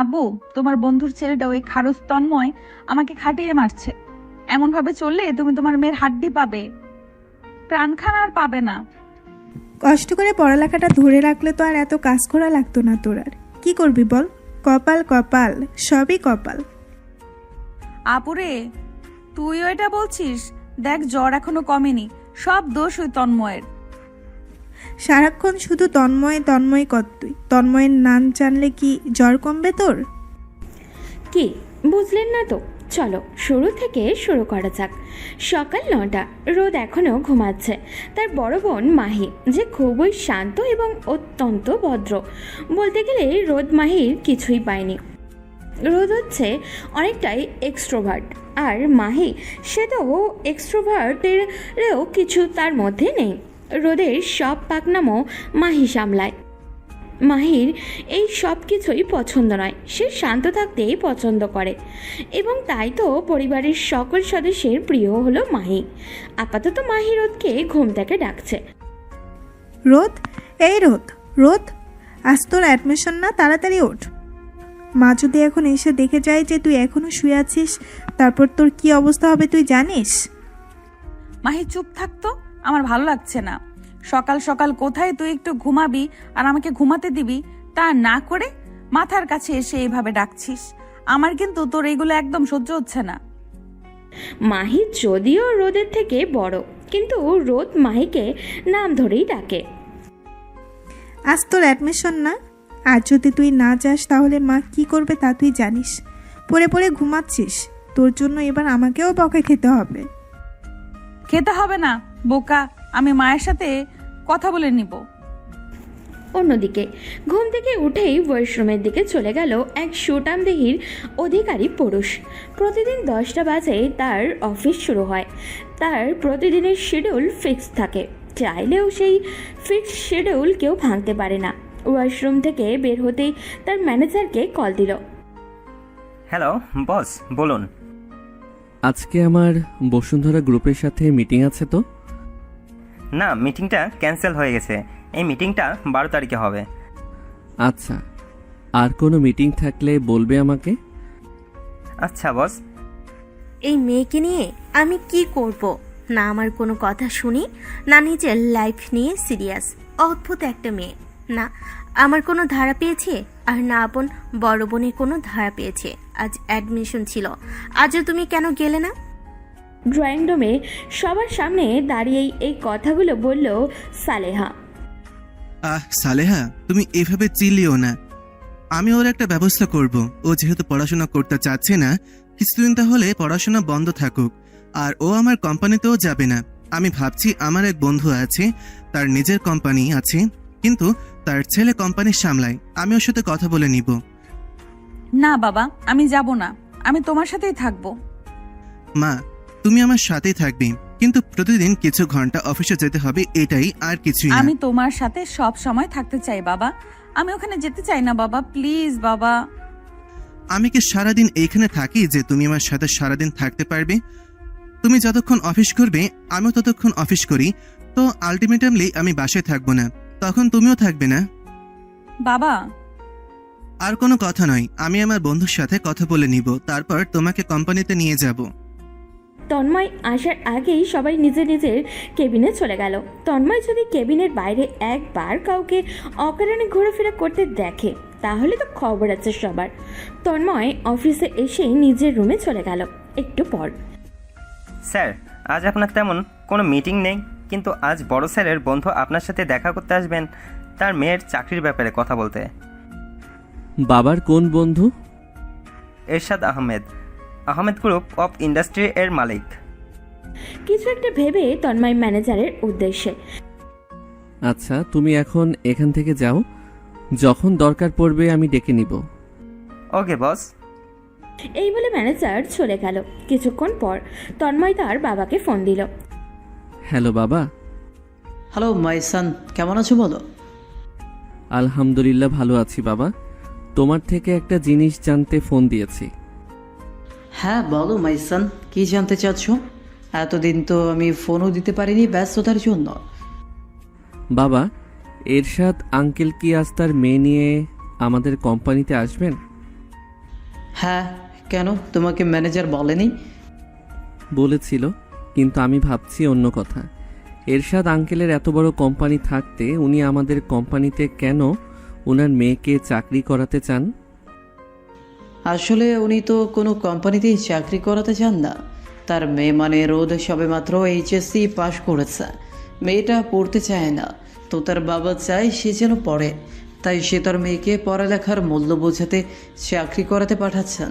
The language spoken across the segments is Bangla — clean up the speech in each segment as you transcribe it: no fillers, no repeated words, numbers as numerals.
আব্বু, তোমার বন্ধুর ছেলেটা ওই খারুস তন্ময় আমাকে খাটিয়ে মারছে। এমন ভাবে চললে তুমি তোমার মেয়ের হাড্ডি পাবে, প্রাণখানা আর পাবে না। কষ্ট করে পড়ালেখাটা ধরে রাখলে তো আর এত কাজ করা লাগতো না তোর। আর কি করবি বল? কপাল কপাল, সবই কপাল। আপুরে, তুইও এটা বলছিস? দেখ, জ্বর এখনো কমেনি, সব দোষ ওই তন্ময়ের। সারাক্ষণ শুধু তন্ময় তন্ময় কর তুই। তন্ময়ের নাম জানলে কি জ্বর কমবে তোর? কি বুঝলেন না তো? চলো শুরু থেকে শুরু করা যাক। সকাল 9টা, রোদ এখনও ঘুমাচ্ছে। তার বড় বোন মাহি, যে খুবই শান্ত এবং অত্যন্ত ভদ্র। বলতে গেলে রোদ মাহির কিছুই পায়নি। রোদ হচ্ছে অনেকটাই এক্সট্রোভার্ট, আর মাহি সে তো এক্সট্রোভার্টেরও কিছু তার মধ্যে নেই। রোদের সব পাকনামও মাহি সামলায়। মাহির এই সব কিছুই পছন্দ নয়, সে শান্ত থাকতেই পছন্দ করে, এবং তাই তো পরিবারের সকল সদস্যের প্রিয় হলো মাহি। আপাতত মাহি রোদকে ঘুম থেকে ডাকছে। রোদ, এই রোদ, রোদ, আজ তোর অ্যাডমিশন না, তাড়াতাড়ি ওঠ। মা যদি এখন এসে দেখে যায় যে তুই এখনো শুয়ে আছিস, তারপর তোর কি অবস্থা হবে তুই জানিস? মাহি চুপ থাকতো, আমার ভালো লাগছে না। সকাল সকাল কোথায় তুই একটু ঘুমাবি আর আমাকে ঘুমাতে দিবি, তা না করে মাথার কাছে এসে এইভাবে ডাকছিস। আমার কিন্তু তোর এগুলো একদম সহ্য হচ্ছে না। মাহি যদিও রোদের থেকে বড়, কিন্তু রোদ মাহিকে নাম ধরেই ডাকে। আজ তোর অ্যাডমিশন না, আর যদি তুই না যাস তাহলে মা কি করবে তা তুই জানিস। পড়ে পড়ে ঘুমাচ্ছিস, তোর জন্য এবার আমাকেও বকা খেতে হবে। খেতে হবে না বোকা, আমি মায়ের সাথে কথা বলে নিব। অন্যদিকে ঘুম থেকে উঠেই ওয়াশরুমের দিকে চলে গেল এক সুটামদেহির অধিকারী পুরুষ। প্রতিদিন 10টা বাজে তার অফিস শুরু হয়। তার প্রতিদিনের শিডিউল ফিক্স থাকে, চাইলেও সেই ফিক্সড শিডিউল কেউ ভাঙতে পারে না। ওয়াশরুম থেকে বের হতেই তার ম্যানেজারকে কল দিল। হ্যালো বস, বলুন। আজকে আমার বসুন্ধরা গ্রুপের সাথে মিটিং আছে তো। না, মিটিংটা ক্যান্সেল হয়ে গেছে। এই মিটিংটা 12 তারিখে হবে। আচ্ছা, আর কোনো মিটিং থাকলে বলবে আমাকে। আচ্ছা বস। এই মেয়েকে নিয়ে আমি কি করব? না আমার কোনো কথা শুনি, না নিজের লাইফ নিয়ে সিরিয়াস। অদ্ভুত একটা মেয়ে। না আমার কোনো ধারা পেয়েছে, আর না আপন বড় বোনের কোনো ধারা পেয়েছে। আজ অ্যাডমিশন ছিল, আজও তুমি কেন গেলে না? ড্রয়িং রুমে সবার সামনে দাঁড়িয়েই এই কথাগুলো বলল সালেহা। সালেহা, তুমি এভাবে চিল্লিও না। আমি ওর একটা ব্যবস্থা করব। ও যেহেতু পড়াশোনা করতে চাচ্ছে না, কিছুদিন তাহলে পড়াশোনা বন্ধ থাকুক। আর ও আমার কোম্পানিতেও যাবে না। আমি ভাবছি, আমার এক বন্ধু আছে, তার নিজের কোম্পানি আছে, কিন্তু তার ছেলে কোম্পানি সামলায়। আমি ওর সাথে কথা বলে নিব। না বাবা, আমি যাব না, আমি তোমার সাথেই থাকবো। মা, তুমি আমার সাথেই থাকবে, কিন্তু প্রতিদিন কিছু ঘন্টা অফিসে যেতে হবে, এটাই, আর কিছুই না। আমি তোমার সাথে সব সময় থাকতে চাই বাবা, আমি ওখানে যেতে চাই না বাবা, প্লিজ বাবা। আমি কি সারাদিন এইখানে থাকি যে তুমি আমার সাথে সারাদিন থাকতে পারবে? তুমি যতক্ষণ অফিস করবে আমিও ততক্ষণ অফিস করি, তো আলটিমেটামলি আমি বাসায় থাকবো না, তখন তুমিও থাকবে না। বাবা, আর কোনো কথা নয়, আমি আমার বন্ধুর সাথে কথা বলে নিব, তারপর তোমাকে কোম্পানিতে নিয়ে যাব। তন্ময় আসার আগেই সবাই নিজের নিজের কেবিনে চলে গেল। তন্ময় যদি কেবিনের বাইরে একবার কাউকে অকারণে ঘোরাফেরা করতে দেখে, তাহলে তো খবর আছে সবার। তন্ময় অফিসে এসেই নিজের রুমে চলে গেল। একটু পর, স্যার, আজ আপনার তেমন কোনো মিটিং নেই, কিন্তু আজ বড় স্যারের বন্ধু আপনার সাথে দেখা করতে আসবেন, তার মেয়ের চাকরির ব্যাপারে কথা বলতে। বাবার কোন বন্ধু? Ershad Ahmed, Ahmed group of industry এর মালিক। কিছু একটা ভেবে তন্ময় ম্যানেজারের উদ্দেশ্যে, আচ্ছা, তুমি এখন এখান থেকে যাও, যখন দরকার পড়বে আমি ডেকে নিব। ওকে বস। এই বলে ম্যানেজার চলে গেল। কিছুক্ষণ পর তন্ময় তার বাবাকে ফোন দিল। হ্যালো বাবা। হ্যালো মাই সান, কেমন আছো বলো? আলহামদুলিল্লাহ ভালো আছি বাবা, তোমার থেকে একটা জিনিস জানতে ফোন দিয়েছি। হ্যাঁ বলো মাই সান, কি জানতে চাচ্ছ? এতদিন তো আমি ফোনও দিতে পারিনি ব্যস্ততার জন্য। বাবা, এরশাদ আঙ্কেল কি আজ তার মেয়ে নিয়ে আমাদের কোম্পানিতে আসবেন? হ্যাঁ, কেন তোমাকে ম্যানেজার বলেনি? বলেছিল, কিন্তু আমি ভাবছি অন্য কথা। এরশাদ আঙ্কেলের এত বড় কোম্পানি থাকতে উনি আমাদের কোম্পানিতে কেন ওনার মেয়েকে চাকরি করাতে চান? আসলে উনি তো কোনো কোম্পানিতেই চাকরি করাতে চান না। তার মেয়ে মানে রোদ সবেমাত্র এইচএসসি পাশ করেছে। মেয়েটা পড়তে চায় না, তো তার বাবা চায় সে যেন পড়ে। তাই সে তার মেয়েকে পড়ালেখার মূল্য বোঝাতে চাকরি করাতে পাঠাচ্ছেন।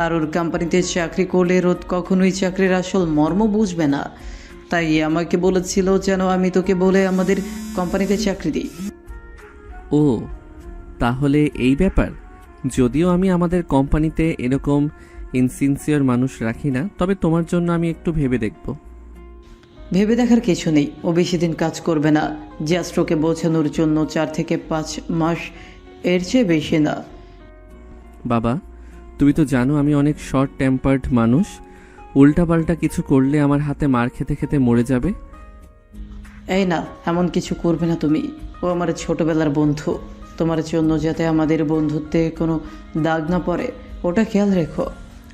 আর ওর কোম্পানিতে চাকরি করলে রোদ কখনোই চাকরির আসল মর্ম বুঝবে না। তাই আমাকে বলেছিল যেন আমি তোকে বলে আমাদের কোম্পানিতে চাকরি দিই। ও, তাহলে এই ব্যাপার। যদিও আমি আমাদের কোম্পানিতে এরকম ইনসিনসিয়ার মানুষ রাখি না, তবে তোমার জন্য আমি একটু ভেবে দেখব। ভেবে দেখার কিছু নেই, ও বেশি দিন কাজ করবে না। জাস্ট ওকে বোঝানোর জন্য 4 থেকে 5 মাস, এর চেয়ে বেশি না। বাবা, তুমি তো জানো আমি অনেক শর্ট টেম্পার্ড মানুষ। উল্টাপাল্টা কিছু করলে আমার হাতে মার খেতে খেতে মরে যাবে। এই না, এমন কিছু করবে না তুমি। ও আমার ছোটবেলার বন্ধু। তোমার জন্য যাতে আমাদের বন্ধুত্বে কোনো দাগ না পড়ে, ওটা খেয়াল রেখো।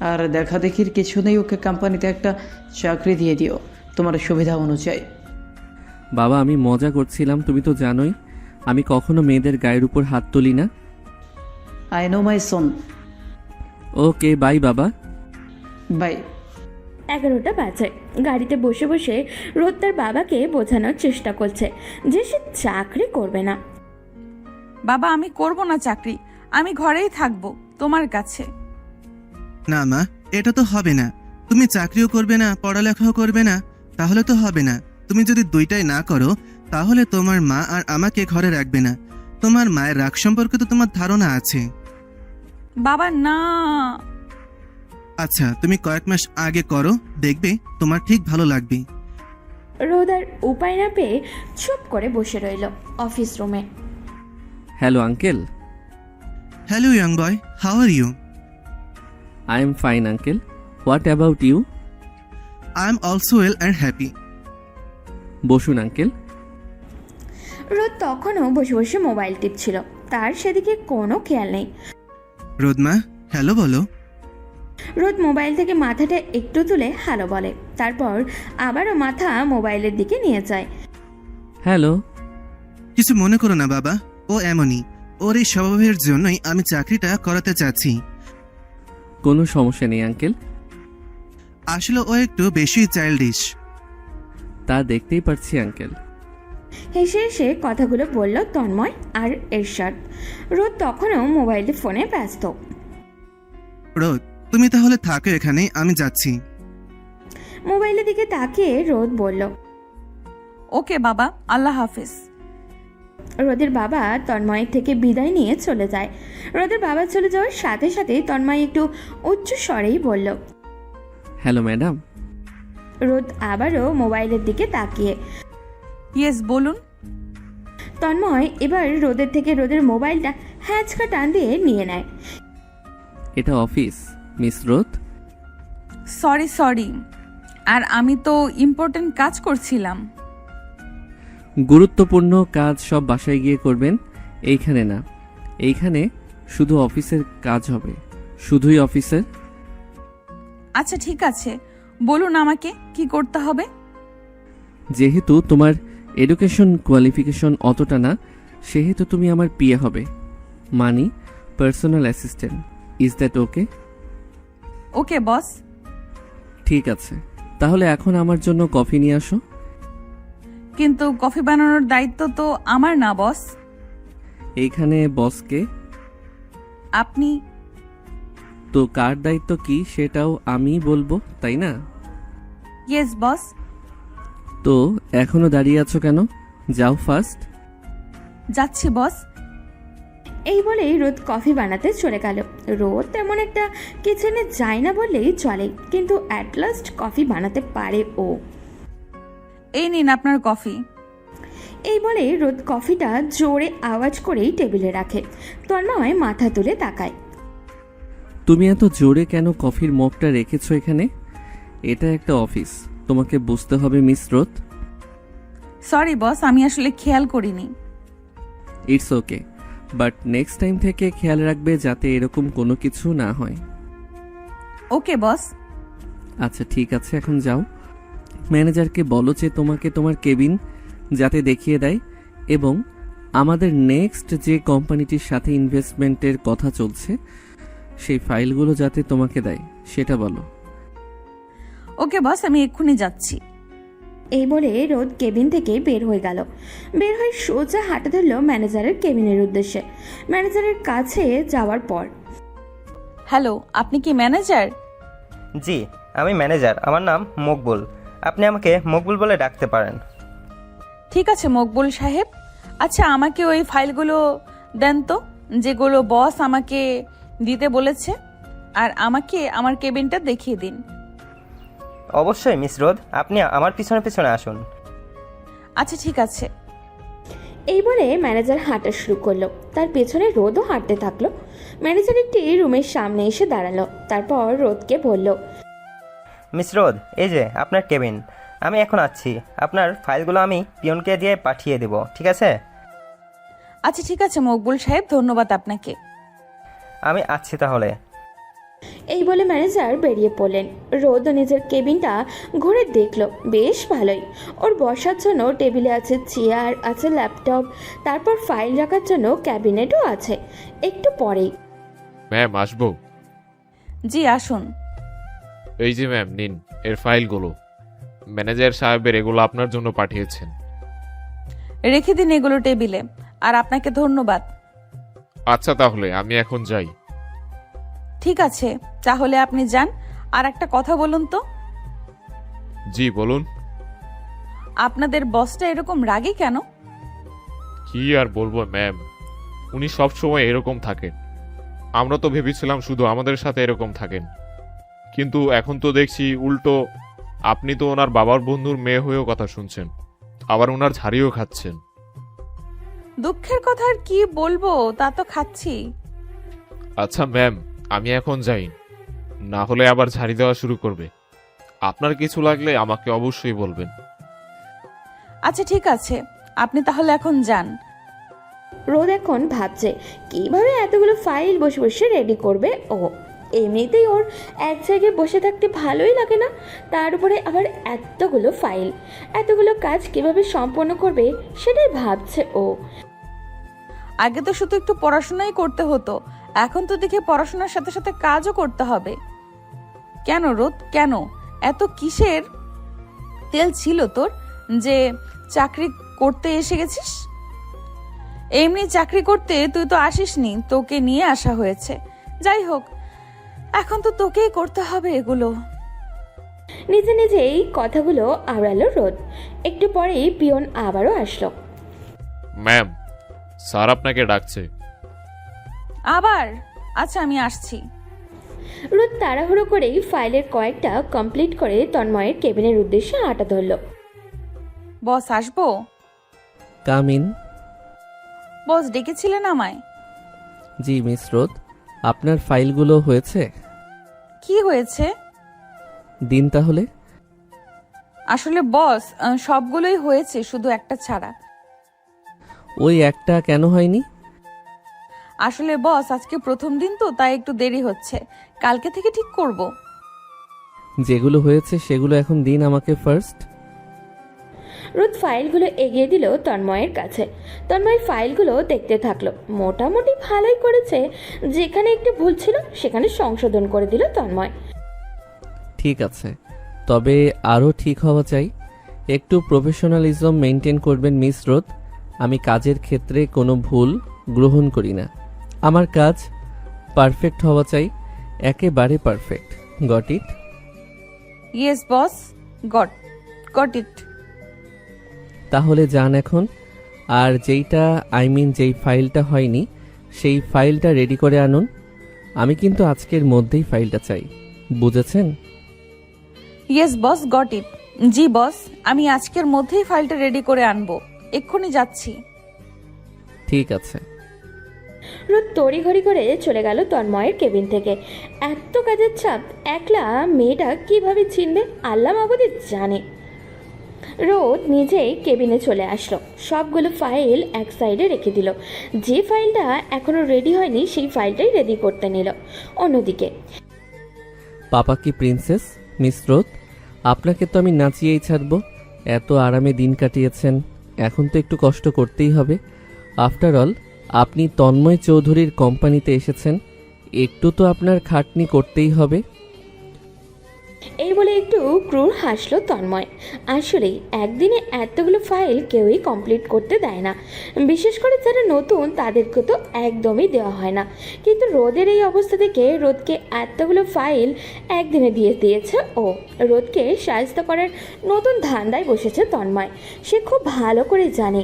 আর দেখা দেখির কিছু নেই, ওকে কোম্পানিতে একটা চাকরি দিয়ে দিও তোমার সুবিধা অনুযায়ী। বাবা, আমি মজা করছিলাম, তুমি তো জানোই আমি কখনো মেয়েদের গায়ের উপর হাত তুলি না। I know my son. Okay, bye বাবা। বাই। 11টা বাজে। গাড়িতে বসে বসে রোদ তার বাবাকে বোঝানোর চেষ্টা করছে যে সে চাকরি করবে না। বাবা, আমি করব না চাকরি, আমি ঘরেই থাকবো তোমার কাছে। না মা, এটা তো হবে না। তুমি চাকরিও করবে না, পড়ালেখাও করবে না, তাহলে তো হবে না। তুমি যদি দুইটাই না করো, তাহলে তোমার মা আর আমাকে ঘরে রাখবে না। তোমার মায়ের রাগ সম্পর্কে তো তোমার ধারণা আছে। বাবা না। আচ্ছা, তুমি কয়েক মাস আগে করো, দেখবে তোমার ঠিক ভালো লাগবে। রোদ আর উপায় না পেয়ে চুপ করে বসে রইল অফিস রুমে। Hello uncle. Hello young boy, how are you? I am fine uncle, what about you? I am also well and happy. বসুন আঙ্কেল। রোদ তখনও বসে বসে মোবাইল টিপছিল, তার সেদিকে কোনো খেয়াল নেই। রোদমা, হ্যালো বলো। রোদ মোবাইল থেকে মাথাটা একটু তুলে হ্যালো বলে, তারপর আবারও মাথা মোবাইলের দিকে নিয়ে যায়। হ্যালো। কিছু মনে করো না বাবা, ও এমনই। ওর এই স্বভাবের জন্যই আমি চাকরিটা করাতে চাচ্ছি। কোনো সমস্যা নেই আঙ্কেল। আসলে ও একটু বেশি চাইল্ডিশ। তা দেখতেই পারছি আঙ্কেল। হেসে হেসে কথাগুলো বলল তন্ময় আর এরশাদ। রোদ তখনও মোবাইল ফোনে ব্যস্ত। রোদ, তুমি তাহলে থাকো এখানে, আমি যাচ্ছি। মোবাইলের দিকে তাকিয়ে রোদ বলল, ওকে বাবা, আল্লাহ হাফিজ। রোদের বাবা তন্ময়ের থেকে বিদায় নিয়ে চলে যায়। রোদের বাবা চলে যাওয়ার সাথে সাথে তন্ময় একটু উচ্চ স্বরেই বলল, হ্যালো ম্যাডাম। রোদ আবারও মোবাইলের দিকে তাকিয়ে। ইয়েস, বলুন। তন্ময় এবার রোদের থেকে রোদের মোবাইলটা হ্যাঁচকা টান দিয়ে নিয়ে নেয়। এটা অফিস, মিস রোদ। সরি, আর আমি তো ইম্পর্টেন্ট কাজ করছিলাম। গুরুত্বপূর্ণ কাজ সব বাসায় গিয়ে করবেন, এইখানে না। এইখানে শুধু অফিসের কাজ হবে, শুধুই অফিসের। আচ্ছা ঠিক আছে, বলুন আমাকে কি করতে হবে। যেহেতু তোমার এডুকেশন কোয়ালিফিকেশন অতটা না, সেহেতু তুমি আমার পিএ হবে, মানি personal assistant. Is that okay? Okay boss. ঠিক আছে, তাহলে এখন আমার জন্য কফি নিয়ে আসো। কিন্তু কফি বানানোর দায়িত্ব তো আমার না বস। এইখানে বসকে? আপনি। তো কার দায়িত্ব কি সেটাও আমি বলবো, তাই না? Yes boss. তো এখনো দাঁড়িয়ে আছো কেন? যাও ফার্স্ট। যাচ্ছি বস। এই বলেই রোদ কফি বানাতে চলে গেল। রোদ তেমন একটা কিচেনে যায় না বললেই চলে, কিন্তু অ্যাট লাস্ট কফি বানাতে পারে ও। এই নিন আপনার কফি। এই বলে রোদ কফিটা জোরে আওয়াজ করেই টেবিলে রাখে। তন্ময় মাথা তুলে তাকায়। তুমি এত জোরে কেন কফির মগটা রেখেছো এখানে? এটা একটা অফিস, তোমাকে বুঝতে হবে মিস রোদ। সরি বস, আমি আসলে খেয়াল করিনি। It's okay, but next time থেকে খেয়াল রাখবে যাতে এরকম কোনো কিছু না হয়। ওকে বস। আচ্ছা ঠিক আছে, এখন যাও। ম্যানেজারকে বলো যে তোমাকে তোমার কেবিন যাতে দেখিয়ে দেয়, এবং আমাদের নেক্সট যে কোম্পানিটির সাথে ইনভেস্টমেন্টের কথা চলছে সেই ফাইলগুলো যাতে তোমাকে দেয় সেটা বলো। ওকে বস, আমি এক্ষুনি যাচ্ছি। এই বলে রোদ কেবিন থেকে বের হয়ে গেল। বের হয়ে সোজা হাঁটা ধরল ম্যানেজারের কেবিনের উদ্দেশ্যে। ম্যানেজারের কাছে যাওয়ার পর, হ্যালো, আপনি কি ম্যানেজার? জি, আমি ম্যানেজার। আমার নাম মকবুল। আপনি আমাকে মকবুল বলে ডাকতে পারেন। ঠিক আছে মকবুল সাহেব। আচ্ছা, আমাকে ওই ফাইলগুলো দেন তো, যেগুলো বস আমাকে দিতে বলেছে, আর আমাকে আমার কেবিনটা দেখিয়ে দিন। অবশ্যই মিস রোদ, আপনি আমার পিছনে পিছনে আসুন। আচ্ছা ঠিক আছে। এই বলে ম্যানেজার হাঁটা শুরু করলো। তার পেছনে রোদও হাঁটতে থাকলো। ম্যানেজার একটি রুমের সামনে এসে দাঁড়ালো। তারপর রোদকে বলল, মিস রোদ, এই যে আপনার কেবিন। আমি এখন আসছি। আপনার ফাইলগুলো আমি পিয়নকে দিয়ে পাঠিয়ে দেব, ঠিক আছে? আচ্ছা ঠিক আছে মকবুল সাহেব, ধন্যবাদ আপনাকে। আমি আসছি তাহলে। এই বলে ম্যানেজার বেরিয়ে পড়লেন। রোদ নিজের কেবিনটা ঘুরে দেখলো, বেশ ভালোই। ওর বসার জন্য টেবিলে আছে চেয়ার, আছে ল্যাপটপ, তারপর ফাইল রাখার জন্য ক্যাবিনেটও আছে। একটু পরেই, ম্যাম আসবো? জি আসুন। এই যে ম্যাম, নিন এর ফাইলগুলো। ম্যানেজার সাহেবের এগুলো আপনার জন্য পাঠিয়েছেন। রেখে দিন এগুলো টেবিলে, আর আপনাকে ধন্যবাদ। আচ্ছা তাহলে আমি এখন যাই। ঠিক আছে, তাহলে আপনি যান। আর একটা কথা বলুন তো, জি বলুন। আপনাদের বসটা এরকম রাগী কেন? কি আর বলবো ম্যাম, উনি সব সময় এরকম থাকেন। আমরা তো ভেবেছিলাম শুধু আমাদের সাথে এরকম থাকেন, কিন্তু এখন তো দেখছি উল্টো। আপনি তো ওনার বাবার বন্ধুর মেয়ে হয়েও কথা শুনছেন, আবার ওনার ঝাড়িও খাচ্ছেন। দুঃখের কথা আর কি বলবো, তা তো খাচ্ছি। আচ্ছা ম্যাম, আমি এখন যাই, না হলে আবার ঝাড়ি দেওয়া শুরু করবে। আপনার কিছু লাগলে আমাকে অবশ্যই বলবেন। আচ্ছা ঠিক আছে, আপনি তাহলে এখন যান। রোদ এখন ভাবছে কিভাবে এতগুলো ফাইল বসে বসে রেডি করবে ও। এমনিতেই ওর এক জায়গায় বসে থাকতে ভালোই লাগে না, তার উপরে আবার এতগুলো ফাইল, এতগুলো কাজ কিভাবে সম্পন্ন করবে সেটাই ভাবছে ও। আগে তো শুধু একটু পড়াশোনাই করতে হতো, এখন তো দেখে পড়াশোনার সাথে সাথে কাজও করতে হবে। কেন রোদ, কেন এত কিসের তেল ছিল তোর যে চাকরি করতে এসে গেছিস? এমনি চাকরি করতে তুই তো আসিসনি, তোকে নিয়ে আসা হয়েছে। যাই হোক, এখন তো তোকেই করতে হবে এগুলো। নিজে নিজেই কথাগুলো আওড়ালো রোদ। একটু পরেই পিয়ন আবারও আসলো। ম্যাম, স্যার আপনাকে ডাকছে। আবার? আচ্ছা আমি আসছি। রোদ তাড়াহুড়ো করেই ফাইলের কয়েকটা কমপ্লিট করে তন্ময়ের কেবিনের উদ্দেশ্যে হাঁটা ধরল। বস আসবো? Come in. বস ডেকেছিলেন আমায়? জি মিস রোদ, আপনার ফাইলগুলো হয়েছে? কি হয়েছে? দিন তাহলে। আসলে বস, সবগুলোই হয়েছে, শুধু একটা ছাড়া। ওই একটা কেন হয়নি? আসলে বস, আজকে প্রথম দিন তো, তাই একটু দেরি হচ্ছে। কালকে থেকে ঠিক করব। যেগুলো হয়েছে সেগুলো এখন দিন আমাকে ফার্স্ট। রোদ ফাইলগুলো এগিয়ে দিল তন্ময়ের কাছে। তন্ময় ফাইলগুলো দেখতে থাকলো। মোটামুটি ভালোই করেছে, যেখানে একটু ভুল ছিল সেখানে সংশোধন করে দিল তন্ময়। ঠিক আছে, তবে আরও ঠিক হওয়া চাই। একটু প্রফেশনালিজম মেনটেন করবেন মিস রোদ। আমি কাজের ক্ষেত্রে কোনো ভুল গ্রহণ করি না। আমার কাজ পারফেক্ট হওয়া চাই, একেবারে perfect. Goat it? Yes boss, got ইট। তাহলে যান এখন। আর যেই ফাইলটা হয়নি সেই ফাইলটা রেডি করে আনুন। আমি কিন্তু আজকের মধ্যেই ফাইলটা চাই, বুঝেছেন? ইয়েস বস, গট ইট। জি বস, আমি আজকের মধ্যেই ফাইলটা রেডি করে আনবো। এক্ষুনি যাচ্ছি। ঠিক আছে। রোদ তড়িঘড়ি করে চলে গেল তন্ময়ের কেবিন থেকে। এত কাজের চাপ একলা মেয়েটা কিভাবে চিনবে আল্লাহ মাবুদি জানে। রোদ নিজেই কেবিনে চলে আসলো, সবগুলো ফাইল এক সাইডে রেখে দিল। যে ফাইলটা এখনো রেডি হয়নি সেই ফাইলটাই রেডি করতে নিল। অন্যদিকে পাপা কি প্রিন্সেস? মিস রোদ, আপনাকে তো আমি নাচিয়েই ছাড়বো। এত আরামে দিন কাটিয়েছেন, এখন তো একটু কষ্ট করতেই হবে। আফটার অল আপনি তন্ময় চৌধুরীর কোম্পানিতে এসেছেন, একটু তো আপনার খাটনি করতেই হবে। এই বলে একটু ক্রূর হাসলো তন্ময়। আসলেই একদিনে এতগুলো ফাইল কেউই কমপ্লিট করতে দেয় না, বিশেষ করে যারা নতুন তাদেরকে তো একদমই দেওয়া হয় না। কিন্তু রোদের এই অবস্থা থেকে রোদকে এতগুলো ফাইল একদিনে দিয়ে দিয়েছে ও। রোদকে সাহায্য করার নতুন ধান্দায় বসেছে তন্ময়। সে খুব ভালো করে জানে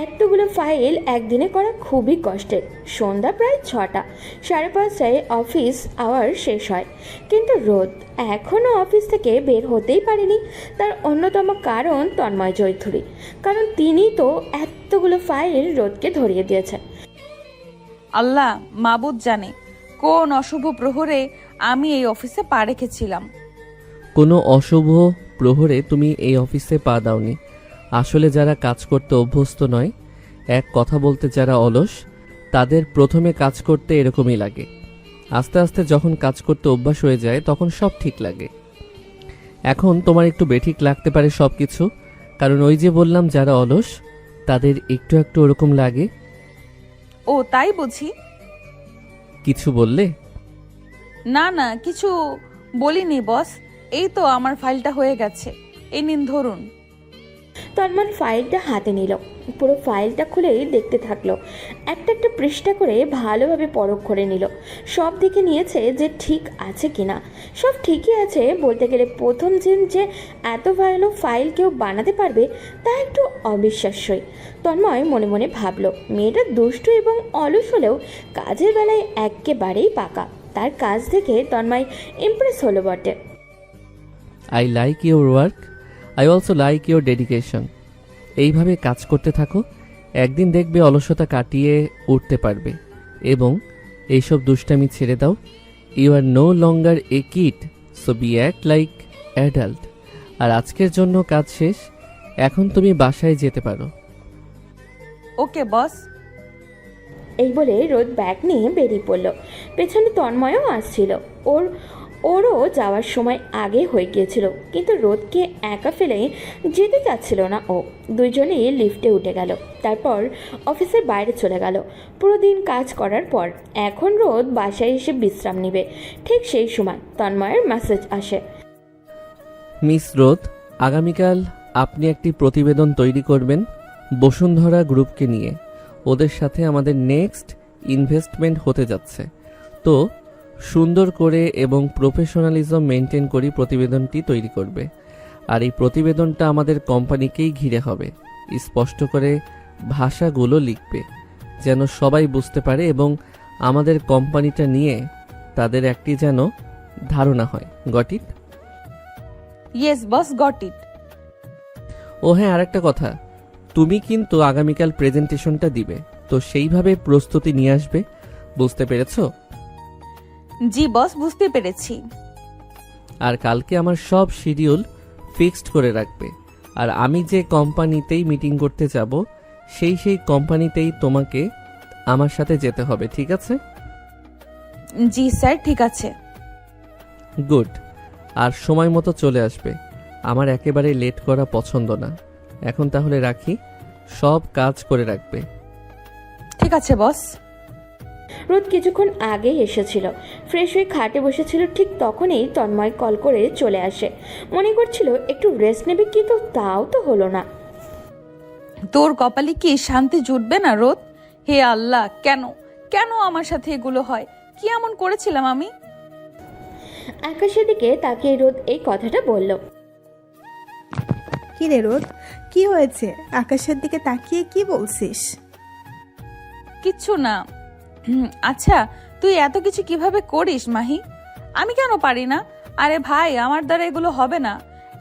এতগুলো ফাইল একদিনে করা খুবই কষ্টের। সন্ধ্যা প্রায় 6টা, 5:30টায় অফিস আওয়ার শেষ হয়, কিন্তু রোদ এখনও অফিস থেকে বের হতেই পারেনি। তার অন্যতম কারণ তন্ময় চৌধুরী, কারণ তিনি তো এতগুলো ফাইল রোদকে ধরিয়ে দিয়েছেন। আল্লাহ মাবুদ জানে কোন অশুভ প্রহরে আমি এই অফিসে পা রেখেছিলাম। কোনো অশুভ প্রহরে তুমি এই অফিসে পা দাওনি। আসলে যারা কাজ করতে অভ্যস্ত নয়, এক কথা বলতে যারা অলস, তাদের প্রথমে কাজ করতে এরকমই লাগে। আস্তে আস্তে যখন কাজ করতে অভ্যাস হয়ে যায় তখন সব ঠিক লাগে। এখন তোমার একটু বেঠিক লাগতে পারে সব কিছু, কারণ ওই যে বললাম যারা অলস তাদের একটু একটু ওরকম লাগে। ও তাই বুঝি? কিছু বললে? না না, কিছু বলিনি বস। এই তো আমার ফাইলটা হয়ে গেছে, এই নিন ধরুন। তন্ময় ফাইলটা হাতে নিল, পুরো ফাইলটা খুলেই দেখতে থাকলো। একটা একটা পৃষ্ঠা করে ভালোভাবে পরখ করে নিল, সব দিকে নিয়েছে যে ঠিক আছে কিনা। সব ঠিকই আছে বলতে গেলে প্রথম দিন যে এত ভালো ফাইল কেউ বানাতে পারবে তা একটু অবিশ্বাস্যই। তন্ময় মনে মনে ভাবলো, মেয়েটা দুষ্টু এবং অলস হলেও কাজের বেলায় একেবারেই পাকা। তার কাজ দেখে তন্ময় ইমপ্রেস হলো বটে। I like your work, I also like your dedication. এইভাবে কাজ করতে থাকো, একদিন দেখবে অলসতা কাটিয়ে উঠতে পারবে। এবং এইসব দুষ্টামি ছেড়ে দাও। You are no longer a kid, so be act like adult. আর আজকের জন্য কাজ শেষ, এখন তুমি বাসায় যেতে পারো। ওকে বস। এই বলে রোদ ব্যাগ নিয়ে বেরিয়ে পড়ল। পেছনে তন্ময়ও আসছিল। ওরও যাওয়ার সময় আগে হয়ে গিয়েছিল, কিন্তু রোদকে একা ফেলে যেতে চাচ্ছিল না ও। দুইজনেই লিফটে উঠে গেল, তারপর অফিসের বাইরে চলে গেল। পুরো দিন কাজ করার পর এখন রোদ বাসায় এসে বিশ্রাম নেবে। ঠিক সেই সময় তন্ময়ের মেসেজ আসে। মিস রোদ, আগামীকাল আপনি একটি প্রতিবেদন তৈরি করবেন বসুন্ধরা গ্রুপকে নিয়ে। ওদের সাথে আমাদের নেক্সট ইনভেস্টমেন্ট হতে যাচ্ছে, তো সুন্দর করে এবং প্রফেশনালিজম মেনটেন করে প্রতিবেদনটি তৈরি করবে। আর এই প্রতিবেদনটা আমাদের কোম্পানিকেই ঘিরে হবে। স্পষ্ট করে ভাষাগুলো লিখবে যেন সবাই বুঝতে পারে এবং আমাদের কোম্পানিটা নিয়ে তাদের একটি যেন ধারণা হয়। Got it? Yes boss, got it. ও হ্যাঁ, আরেকটা কথা, তুমি কিন্তু আগামীকাল প্রেজেন্টেশনটা দিবে, তো সেইভাবে প্রস্তুতি নিয়ে আসবে। বুঝতে পেরেছো? জি বস, বুঝতে পেরেছি। আর কালকে আমার সব শিডিউল ফিক্সড করে রাখবে। আর আমি যে কোম্পানিতেই মিটিং করতে যাব সেই কোম্পানিতেই তোমাকে আমার সাথে যেতে হবে, ঠিক আছে? জি স্যার, ঠিক আছে। গুড। আর সময় মতো চলে আসবে, আমার একেবারে লেট করা পছন্দ না। এখন তাহলে রাখি, সব কাজ করে রাখবে। ঠিক আছে বস। রোদ কিছুক্ষণ আগেই এসেছিল, ফ্রেশ হয়ে খাটে বসেছিল। ঠিক তখনই তন্ময় কল করে চলে আসে। মনে করছিল একটু রেস্ট নেবে, কিন্তু তাও তো হলো না। তোর কপালে কি শান্তি জুটবে না রোদ? হে আল্লাহ, কেন কেন আমার সাথে এগুলো হয়? কি এমন করেছিলাম আমি? আকাশের দিকে তাকিয়ে রোদ এই কথাটা বলল। কি রে রোদ, কি হয়েছে? আকাশের দিকে তাকিয়ে কি বলছিস? কিচ্ছু না। আচ্ছা, তুই এত কিছু কিভাবে করিস মাহি? আমি কেন পারি না? আরে ভাই, আমার দ্বারা এগুলো হবে না।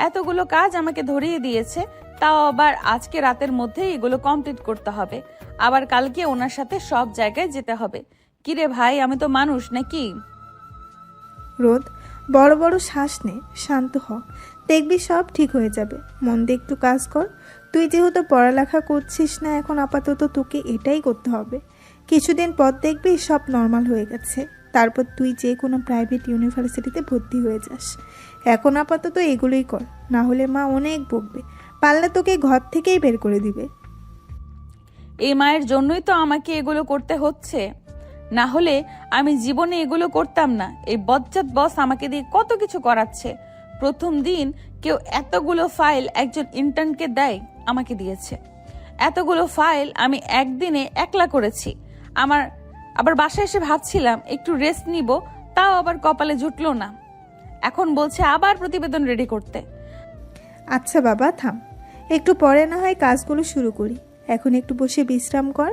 এতগুলো কাজ আমাকে ধরিয়ে দিয়েছে, তাও আবার আজকে রাতের মধ্যে এগুলো কমপ্লিট করতে হবে। আবার কালকে ওনার সাথে সব জায়গায় যেতে হবে। কিরে ভাই, আমি তো মানুষ নাকি? রোদ, বড় বড় শ্বাস নে, শান্ত হ। দেখবি সব ঠিক হয়ে যাবে। মন দিয়ে একটু কাজ কর। তুই যেহেতু পড়ালেখা করছিস না এখন, আপাতত তোকে এটাই করতে হবে। কিছুদিন পর দেখবি সব নর্মাল হয়ে গেছে, তারপর তুই যে কোনো প্রাইভেট ইউনিভার্সিটিতে ভর্তি হয়ে যাস। এখন আপাতত এগুলোই কর, না হলে মা অনেক বকবে, পারলে তোকে ঘর থেকেই বের করে দিবে। এই মায়ের জন্যই তো আমাকে এগুলো করতে হচ্ছে, না হলে আমি জীবনে এগুলো করতাম না। এই বজ্জাত বস আমাকে দিয়ে কত কিছু করাচ্ছে। প্রথম দিন কেউ এতগুলো ফাইল একজন ইন্টার্নকে দেয়, আমাকে দিয়েছে। এতগুলো ফাইল আমি একদিনে একলা করেছি। আবার বাসায় এসে ভাবছিলাম একটু রেস্ট নিব, তাও আবার কপালে জুটলো না। এখন বলছে আবার প্রতিবেদন রেডি করতে। আচ্ছা বাবা থাম, একটু পরে না হয় কাজগুলো শুরু করি, এখন একটু বসে বিশ্রাম কর।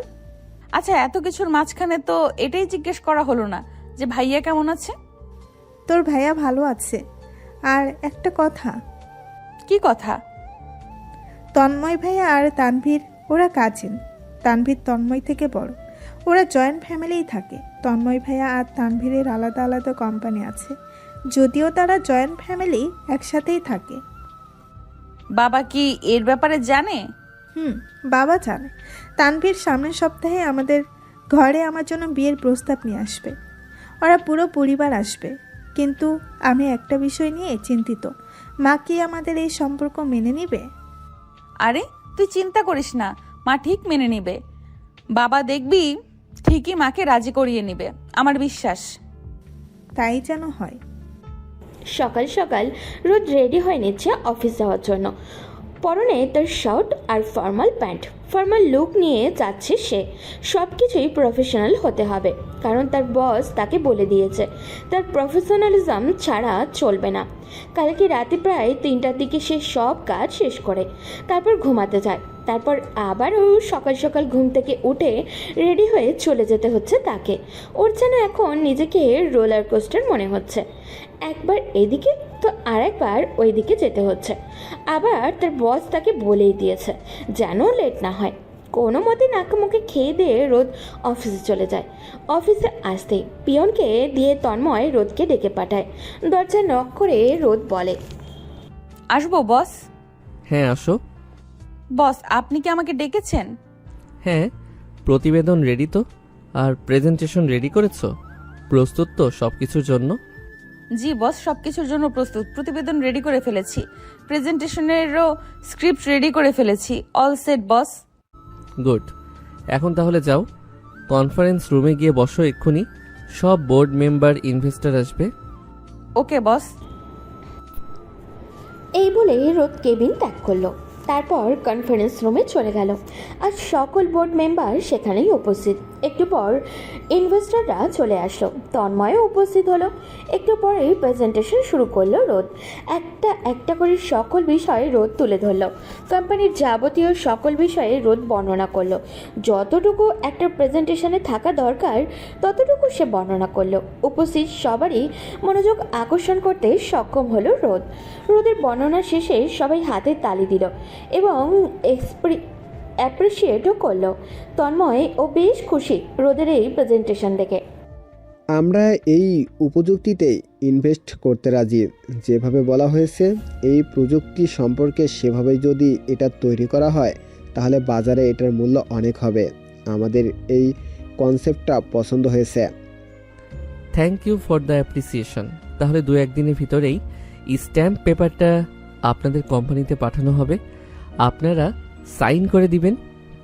আচ্ছা, এত কিছুর মাঝখানে তো এটাই জিজ্ঞেস করা হলো না যে ভাইয়া কেমন আছে? তোর ভাইয়া ভালো আছে। আর একটা কথা, কি কথা? তন্ময় ভাইয়া আর তানভীর ওরা কাজিন। তানভীর তন্ময় থেকে বড়। ওরা জয়েন্ট ফ্যামিলিই থাকে। তন্ময় ভাইয়া আর তানভীরের আলাদা আলাদা কোম্পানি আছে, যদিও তারা জয়েন্ট ফ্যামিলি একসাথেই থাকে। বাবা কি এর ব্যাপারে জানে? বাবা জানে। তানভীর সামনের সপ্তাহে আমাদের ঘরে আমার জন্য বিয়ের প্রস্তাব নিয়ে আসবে। ওরা পুরো পরিবার আসবে, কিন্তু আমি একটা বিষয় নিয়ে চিন্তিত। মা কি আমাদের এই সম্পর্ক মেনে নিবে? আরে তুই চিন্তা করিস না, মা ঠিক মেনে নিবে। বাবা দেখবি ঠিকই মাকে রাজি করিয়ে নিবে, আমার বিশ্বাস। তাই যেন হয়। সকাল সকাল রোদ রেডি হয়ে নিচ্ছে অফিস যাওয়ার জন্য। পরনে তার শার্ট আর ফর্মাল প্যান্ট। ফর্মাল লুক নিয়ে যাচ্ছে সে। সব কিছুই প্রফেশনাল হতে হবে, কারণ তার বস তাকে বলে দিয়েছে তার প্রফেশনালিজম ছাড়া চলবে না। কালকে রাতে প্রায় 3টার দিকে সে সব কাজ শেষ করে তারপর ঘুমাতে যায়। তারপর আবারও সকাল সকাল ঘুম থেকে উঠে রেডি হয়ে চলে যেতে হচ্ছে তাকে। ওর যেন এখন নিজেকে রোলার কোস্টার মনে হচ্ছে। একবার এদিকে তো আরেকবার ওইদিকে যেতে হচ্ছে। আবার তার বস তাকে বলেই দিয়েছে যেন লেট না হয়। কোনো মতে নাকে মুখে খেয়ে দিয়ে রোদ অফিসে চলে যায়। অফিসে আসতেই পিয়নকে দিয়ে তন্ময় রোদকে ডেকে পাঠায়। দরজা নক করে রোদ বলে, আসবো বস? হ্যাঁ আসো। বস আপনি কি আমাকে ডেকেছেন? হ্যাঁ, প্রতিবেদন রেডি তো? আর প্রেজেন্টেশন রেডি করেছো? প্রস্তুত তো সব কিছুর জন্য? জি বস, সবকিছুর জন্য প্রস্তুত। প্রতিবেদন রেডি করে ফেলেছি, প্রেজেন্টেশনেরও স্ক্রিপ্ট রেডি করে ফেলেছি। অল সেট বস। গুড। এখন তাহলে যাও, কনফারেন্স রুমে গিয়ে বসো এক্ষুনি। সব বোর্ড মেম্বার ইনভেস্টর আসবে। ওকে বস। এই বলে রোদ কেবিন ত্যাগ করলো। তারপর কনফারেন্স রুমে চলে গেল। আর সকল বোর্ড মেম্বার সেখানেই উপস্থিত। একটু পর ইনভেস্টররা চলে আসলো, তন্ময়ও উপস্থিত হলো। একটু পরেই প্রেজেন্টেশন শুরু করলো রোদ। একটা একটা করে সকল বিষয়ে রোদ তুলে ধরলো। কোম্পানির যাবতীয় সকল বিষয়ে রোদ বর্ণনা করলো। যতটুকু একটা প্রেজেন্টেশনে থাকা দরকার ততটুকু সে বর্ণনা করলো। উপস্থিত সবারই মনোযোগ আকর্ষণ করতে সক্ষম হলো রোদ। রোদের বর্ণনা শেষে সবাই হাতে তালি দিল এবং অ্যাপ্রিসিয়েটও করলো। তন্ময় ও বেশ খুশি রোদের এই প্রেজেন্টেশন দেখে। আমরা এই উপযুক্তিতে ইনভেস্ট করতে রাজি। যেভাবে বলা হয়েছে এই প্রযুক্তি সম্পর্কে সেভাবে যদি এটা তৈরি করা হয় তাহলে বাজারে এটার মূল্য অনেক হবে। আমাদের এই কনসেপ্টটা পছন্দ হয়েছে। Thank you for the appreciation. তাহলে 2-1 দিনের ভিতরেই স্ট্যাম্প পেপারটা আপনাদের কোম্পানিতে পাঠানো হবে। আপনারা সাইন করে দিবেন,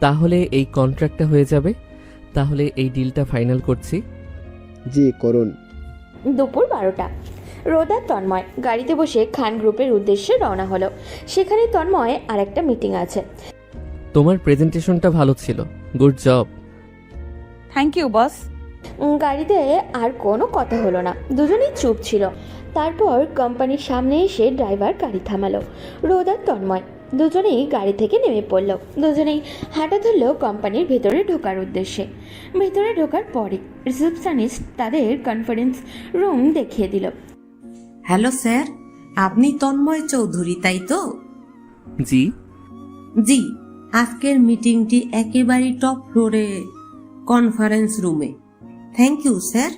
তাহলে এই কন্ট্রাক্টটা হয়ে যাবে। তাহলে এই ডিলটা ফাইনাল করছি। জি করুন। দুপুর 12টা। রোদ আর তন্ময় গাড়িতে বসে খান গ্রুপের উদ্দেশ্যে রওনা হলো। সেখানে তন্ময় আর একটা মিটিং আছে। তোমার প্রেজেন্টেশনটা ভালো ছিল, good job. Thank you boss. গাড়িতে আর কোনো কথা হলো না, দুজনেই চুপ ছিল। তারপর কোম্পানির সামনে এসে ড্রাইভার গাড়ি থামালো। রোদ আর তন্ময় দুজনেই গাড়ি থেকে নেমে পড়ল। দুজনেই হাঁটা ধরল কোম্পানির ভেতরে ঢোকার উদ্দেশ্যে। ভেতরে ঢোকার পরে রিসেপশনিস্ট তাদের কনফারেন্স রুম দেখিয়ে দিল। হ্যালো স্যার, আপনি তন্ময় চৌধুরী তাই তো? জি জি, আজকের মিটিংটি একেবারে টপ ফ্লোরে কনফারেন্স রুমে। Thank you sir.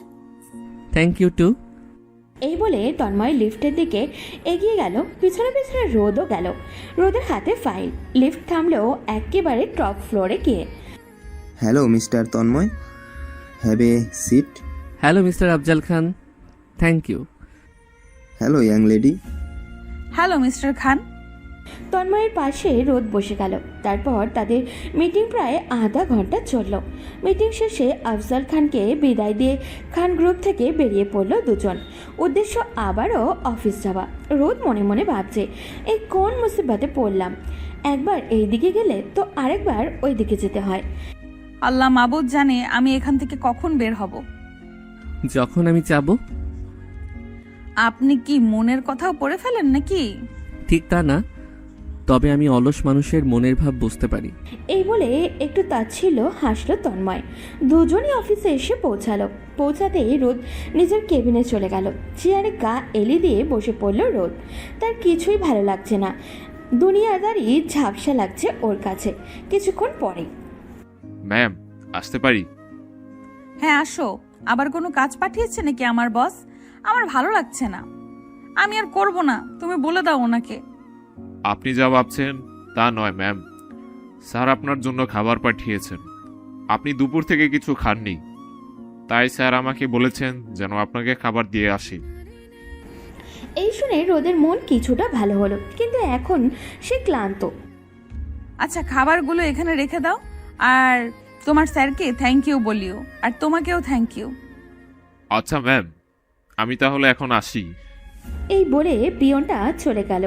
Thank you too. এই বলে তন্ময় লিফটের দিকে এগিয়ে গেল, পিছনে পিছনে রোদও গেল। রোদের হাতে ফাইল। লিফট থামলো একেবারে টপ ফ্লোরে গিয়ে। Hello mister Tanmoy, have a seat. Hello mister Afzal Khan, thank you. Hello young lady. Hello mister Khan. তন্ময়ের পাশে রোদ বসে গেল। তারপর তাদের মিটিং প্রায় আধা ঘন্টা চলল। মিটিং শেষে আফজাল খানকে বিদায় দিয়ে খান গ্রুপ থেকে বেরিয়ে পড়ল দুজন। উদ্দেশ্য আবারও অফিস যাওয়া। রোদ মনে মনে ভাবছে, এই কোন মুসিবতে পড়লাম, একবার এই দিকে গেলে তো আরেকবার ওই দিকে যেতে হয়। আল্লাহ মাবুদ জানে আমি এখান থেকে কখন বের হব। যখন আমি চাবো। আপনি কি মনের কথাও পড়ে ফেলেন নাকি? ঠিক তা না, তবে আমি অলস মানুষের মনের ভাব বুঝতে পারি। এই বলে একটু তাচ্ছিল্য হাসল তন্ময়। দুজনই অফিসে এসে পৌঁছাতেই রোদ নিজের কেবিনে চলে গেল। চেয়ারে গা এলি দিয়ে বসে পড়ল রোদ। তার কিছুই ভালো লাগছে না, দুনিয়াদারি ঝাপসা লাগছে ওর কাছে। কিছুক্ষণ পরে, ম্যাম আসতে পারি? হ্যাঁ আসো। আবার কোনো কাজ পাঠিয়েছে নাকি আমার বস? আমার ভালো লাগছে না, আমি আর করব না, তুমি বলে দাও ওনাকে। আপনি যা ভাবছেন তা নয় ম্যাম, স্যার আপনার জন্য খাবার পাঠিয়েছেন। আপনি দুপুর থেকে কিছু খাননি, তাই স্যার আমাকে বলেছেন যেন আপনাকে খাবার দিয়ে আসি। এই শুনে রোদের মন কিছুটা ভালো হলো, কিন্তু এখন সে ক্লান্ত। আচ্ছা খাবারগুলো এখানে রেখে দাও, আর তোমার স্যারকে থ্যাংক ইউ বলিও, আর তোমাকেও থ্যাংক ইউ। আচ্ছা ম্যাম, আমি তাহলে এখন আসি। এই বলে পিয়নটা চলে গেল।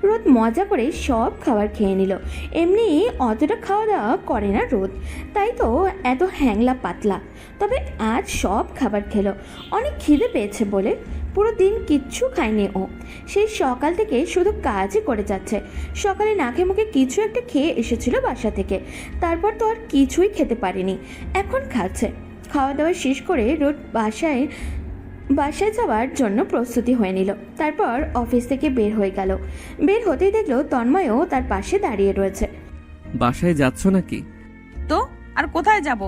রোদ মজা করে সব খাবার খেয়ে নিল। এমনি অতটা খাওয়া দাওয়া করে না রোদ, তাই তো এত হ্যাংলা পাতলা। তবে আজ সব খাবার খেলো। অনেক খিদে পেয়েছে বলে। পুরো দিন কিচ্ছু খায়নি ও। সেই সকাল থেকে শুধু কাজই করে যাচ্ছে। সকালে নাকে মুখে কিছু একটা খেয়ে এসেছিল বাসা থেকে, তারপর তো আর কিছুই খেতে পারেনি, এখন খাচ্ছে। খাওয়া দাওয়া শেষ করে রোদ বাসায় যাওয়ার জন্য প্রস্তুতি হয়ে নিল। তারপর অফিস থেকে বের হয়ে গেল। বের হতেই দেখলো তন্ময়ও তার পাশে দাঁড়িয়ে রয়েছে। বাসায় যাচ্ছ নাকি? তো আর কোথায় যাব?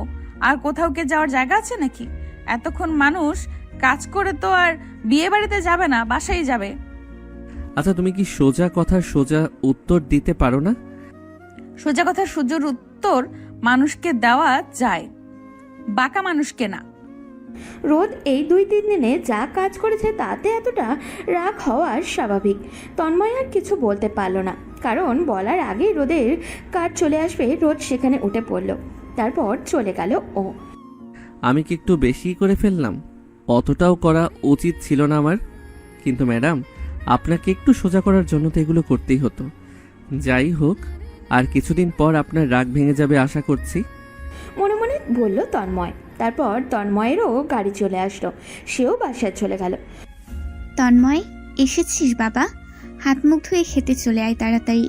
আর কোথাও কে যাওয়ার জায়গা আছে নাকি? এতক্ষণ মানুষ কাজ করে তো আর বিয়ে বাড়িতে যাবে না, বাসায় যাবে। আচ্ছা তুমি কি সোজা কথার সোজা উত্তর দিতে পারো না? সোজা কথা সোজার উত্তর মানুষকে দেওয়া যায়, বাঁকা মানুষকে না। রোদ এই 2-3 দিনে যা কাজ করেছে তাতে এতটা রাগ হওয়া স্বাভাবিক। তন্ময় আর কিছু বলতে পারল না, কারণ বলার আগেই রোদের কাজ চলে আসবে। রোদ সেখানে উঠে পড়ল, তারপর চলে গেল ও। আমি কি একটু বেশি করে ফেললাম? অতটাও করা উচিত ছিল না আমার। কিন্তু ম্যাডাম, আপনাকে একটু সোজা করার জন্য তো এগুলো করতেই হতো। যাই হোক, আর কিছুদিন পর আপনার রাগ ভেঙে যাবে আশা করছি। মনে মনে বলল তন্ময়। তারপর তন্ময়েরও গাড়ি চলে আসলো, সেও বাসায় চলে গেল। তন্ময় এসেছিস বাবা? হাত মুখ ধুয়ে খেতে চলে আয় তাড়াতাড়ি।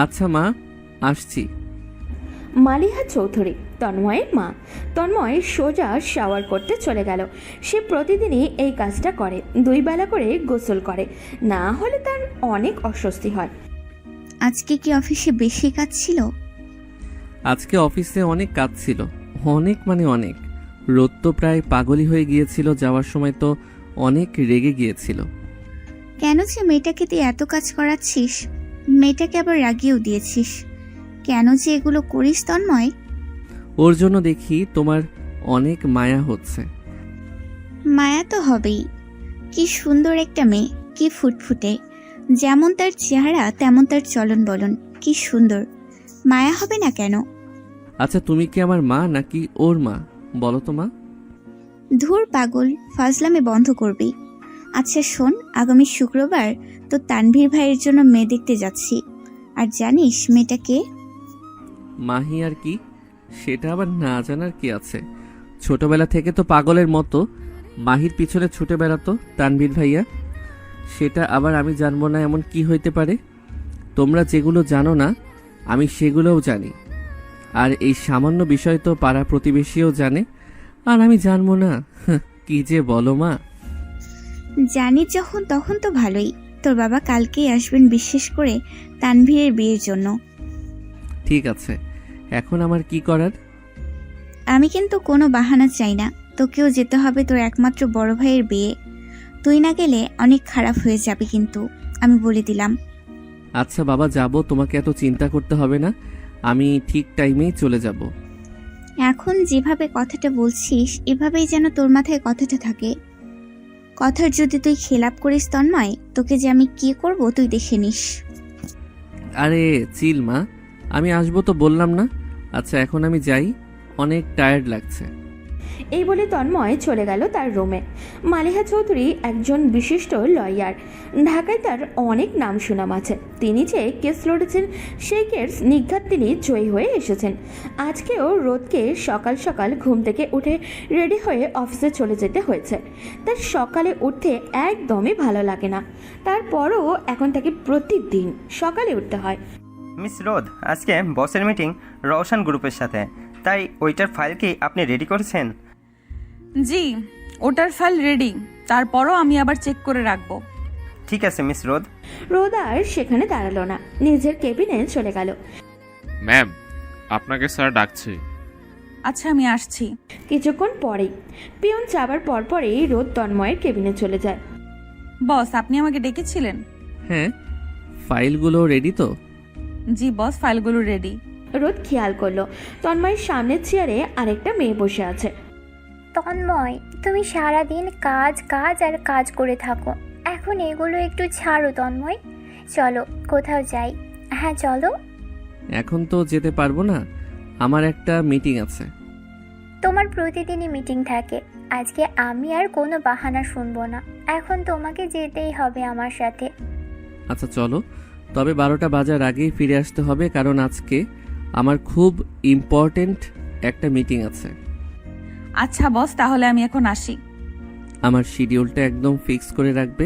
আচ্ছা মা, আসছি। মালিহা চৌধুরী তন্ময়ের মা। তন্ময় সোজা শাওয়ার করতে চলে গেল। সে প্রতিদিনই এই কাজটা করে, 2 বেলা করে গোসল করে, না হলে তার অনেক অস্বস্তি হয়। আজকে কি অফিসে বেশি কাজ ছিল? আজকে অফিসে অনেক কাজ ছিল, অনেক মানে অনেক। রোদ তো প্রায় পাগলই হয়ে গিয়েছিল, যাওয়ার সময় তো অনেক রেগে গিয়েছিল। কেন যে মেয়েটাকে তুই এত কাজ করাচ্ছিস? মেয়েটাকে আবার রাগিয়েও দিয়েছিস। কেন যে এগুলো করিস তন্ময়? ওর জন্য দেখি তোমার অনেক মায়া হচ্ছে। মায়া তো হবেই। কি সুন্দর একটা মেয়ে, কি ফুটফুটে, যেমন তার চেহারা তেমন তার চলন বলন, কি সুন্দর। মায়া হবে না কেন? আচ্ছা তুমি কি আমার মা নাকি ওর মা, বলো তো মা? ধুর পাগল, ফাজলামে বন্ধ করবি। আচ্ছা শোন, আগামী শুক্রবার তো তানভীর ভাইয়ের জন্য মেয়ে দেখতে যাচ্ছি। আর জানিস মেয়েটা কে? মাহি। আর কি? সেটা আবার না জানার কি আছে? ছোটবেলা থেকে তো পাগলের মতো মাহির পিছনে ছুটে বেড়াতো তানভীর ভাইয়া। সেটা আবার আমি জানবো না এমন কি হইতে পারে? তোমরা যেগুলো জানো না আমি সেগুলোও জানি। আর এই সামান্য বিষয় তো পাড়া প্রতিবেশীও জানে, আর আমি জানবো না? কি যে বলো মা। জানি যখন তখন তো ভালোই। তোর বাবা কালকেই আসবেন বিশেষ করে তানভীরের বিয়ের জন্য। ঠিক আছে, এখন আমার কি করার? আমি কিন্তু কোনো বাহানা চাই না, তোকেও যেতে হবে তোর একমাত্র বড় ভাইয়ের বিয়ে। তুই না গেলে অনেক খারাপ হয়ে যাবে কিন্তু, আমি বলে দিলাম। আচ্ছা বাবা, যাব, তোমাকে এত চিন্তা করতে হবে না, আমি ঠিক টাইমেই চলে যাব। এখন যেভাবে কথাটা বলছিস এভাবেই যেন তোর মাথায় কথাটা থাকে। কথার যদি তুই খেলাপ করিস তন্ময়, তোকে যে আমি কি করব তুই দেখে নিস। আরে চিল মা, আমি আসবো তো বললাম না। আচ্ছা এখন আমি যাই, অনেক টায়ার্ড লাগছে। এই বলে তন্ময় চলে গেল তার রুমে। মালিহা চৌধুরী একজন বিশিষ্ট লয়ার। ঢাকায় তার অনেক নাম সুনাম আছে। তিনি যে কেস লড়েছেন সেই কেস নিঘাত তিনি জয়ী হয়ে এসেছেন। আজকেও রোদকে সকাল সকাল ঘুম থেকে উঠে রেডি হয়ে অফিসে চলে যেতে হয়েছে। তার সকালে উঠতে একদমই ভালো লাগে না, তারপরও এখন তাকে প্রতিদিন সকালে উঠতে হয়। মিস রোদ, আজকে বসের মিটিং রওশন গ্রুপের সাথে, তাই ওইটার ফাইল কি আপনি রেডি করেছেন? জি, ওটার ফাইল রেডি, তারপরও আমি আবার চেক করে রাখবো। ঠিক আছে মিস রোদ। রোদ আর সেখানে দাঁড়ালো না, নিজের কেবিনে চলে গেল। ম্যাম, আপনাকে স্যার ডাকছে। আচ্ছা আমি আসছি। কিছুক্ষণ পরেই পিয়ন যাবার পরপরই রোদ তন্ময়ের কেবিনে চলে যায়। বস, আপনি আমাকে ডেকেছিলেন? হ্যাঁ, ফাইলগুলো রেডি তো? জি বস, ফাইলগুলো রেডি। রোদ খেয়াল করলো তন্ময়ের সামনের চেয়ারে আরেকটা মেয়ে বসে আছে। তন্ময়, তুমি সারাদিন কাজ কাজ আর কাজ করে থাকো, এখন এগুলো একটু ছাড়ো তন্ময়, চলো কোথাও যাই। হ্যাঁ চলো। এখন তো যেতে পারবো না, আমার একটা মিটিং আছে। তোমার প্রতিদিনই মিটিং থাকে, আজকে আমি আর কোনো বাহানা শুনবো না, এখন তোমাকে যেতেই হবে আমার সাথে। আচ্ছা চলো, তবে 12টা বাজার আগেই ফিরে আসতে হবে, কারণ আজকে আমার খুব ইম্পর্টেন্ট একটা মিটিং আছে। আচ্ছা বস, তাহলে আমি এখন আসি। আমার শিডিউলটা একদম ফিক্স করে রাখবে,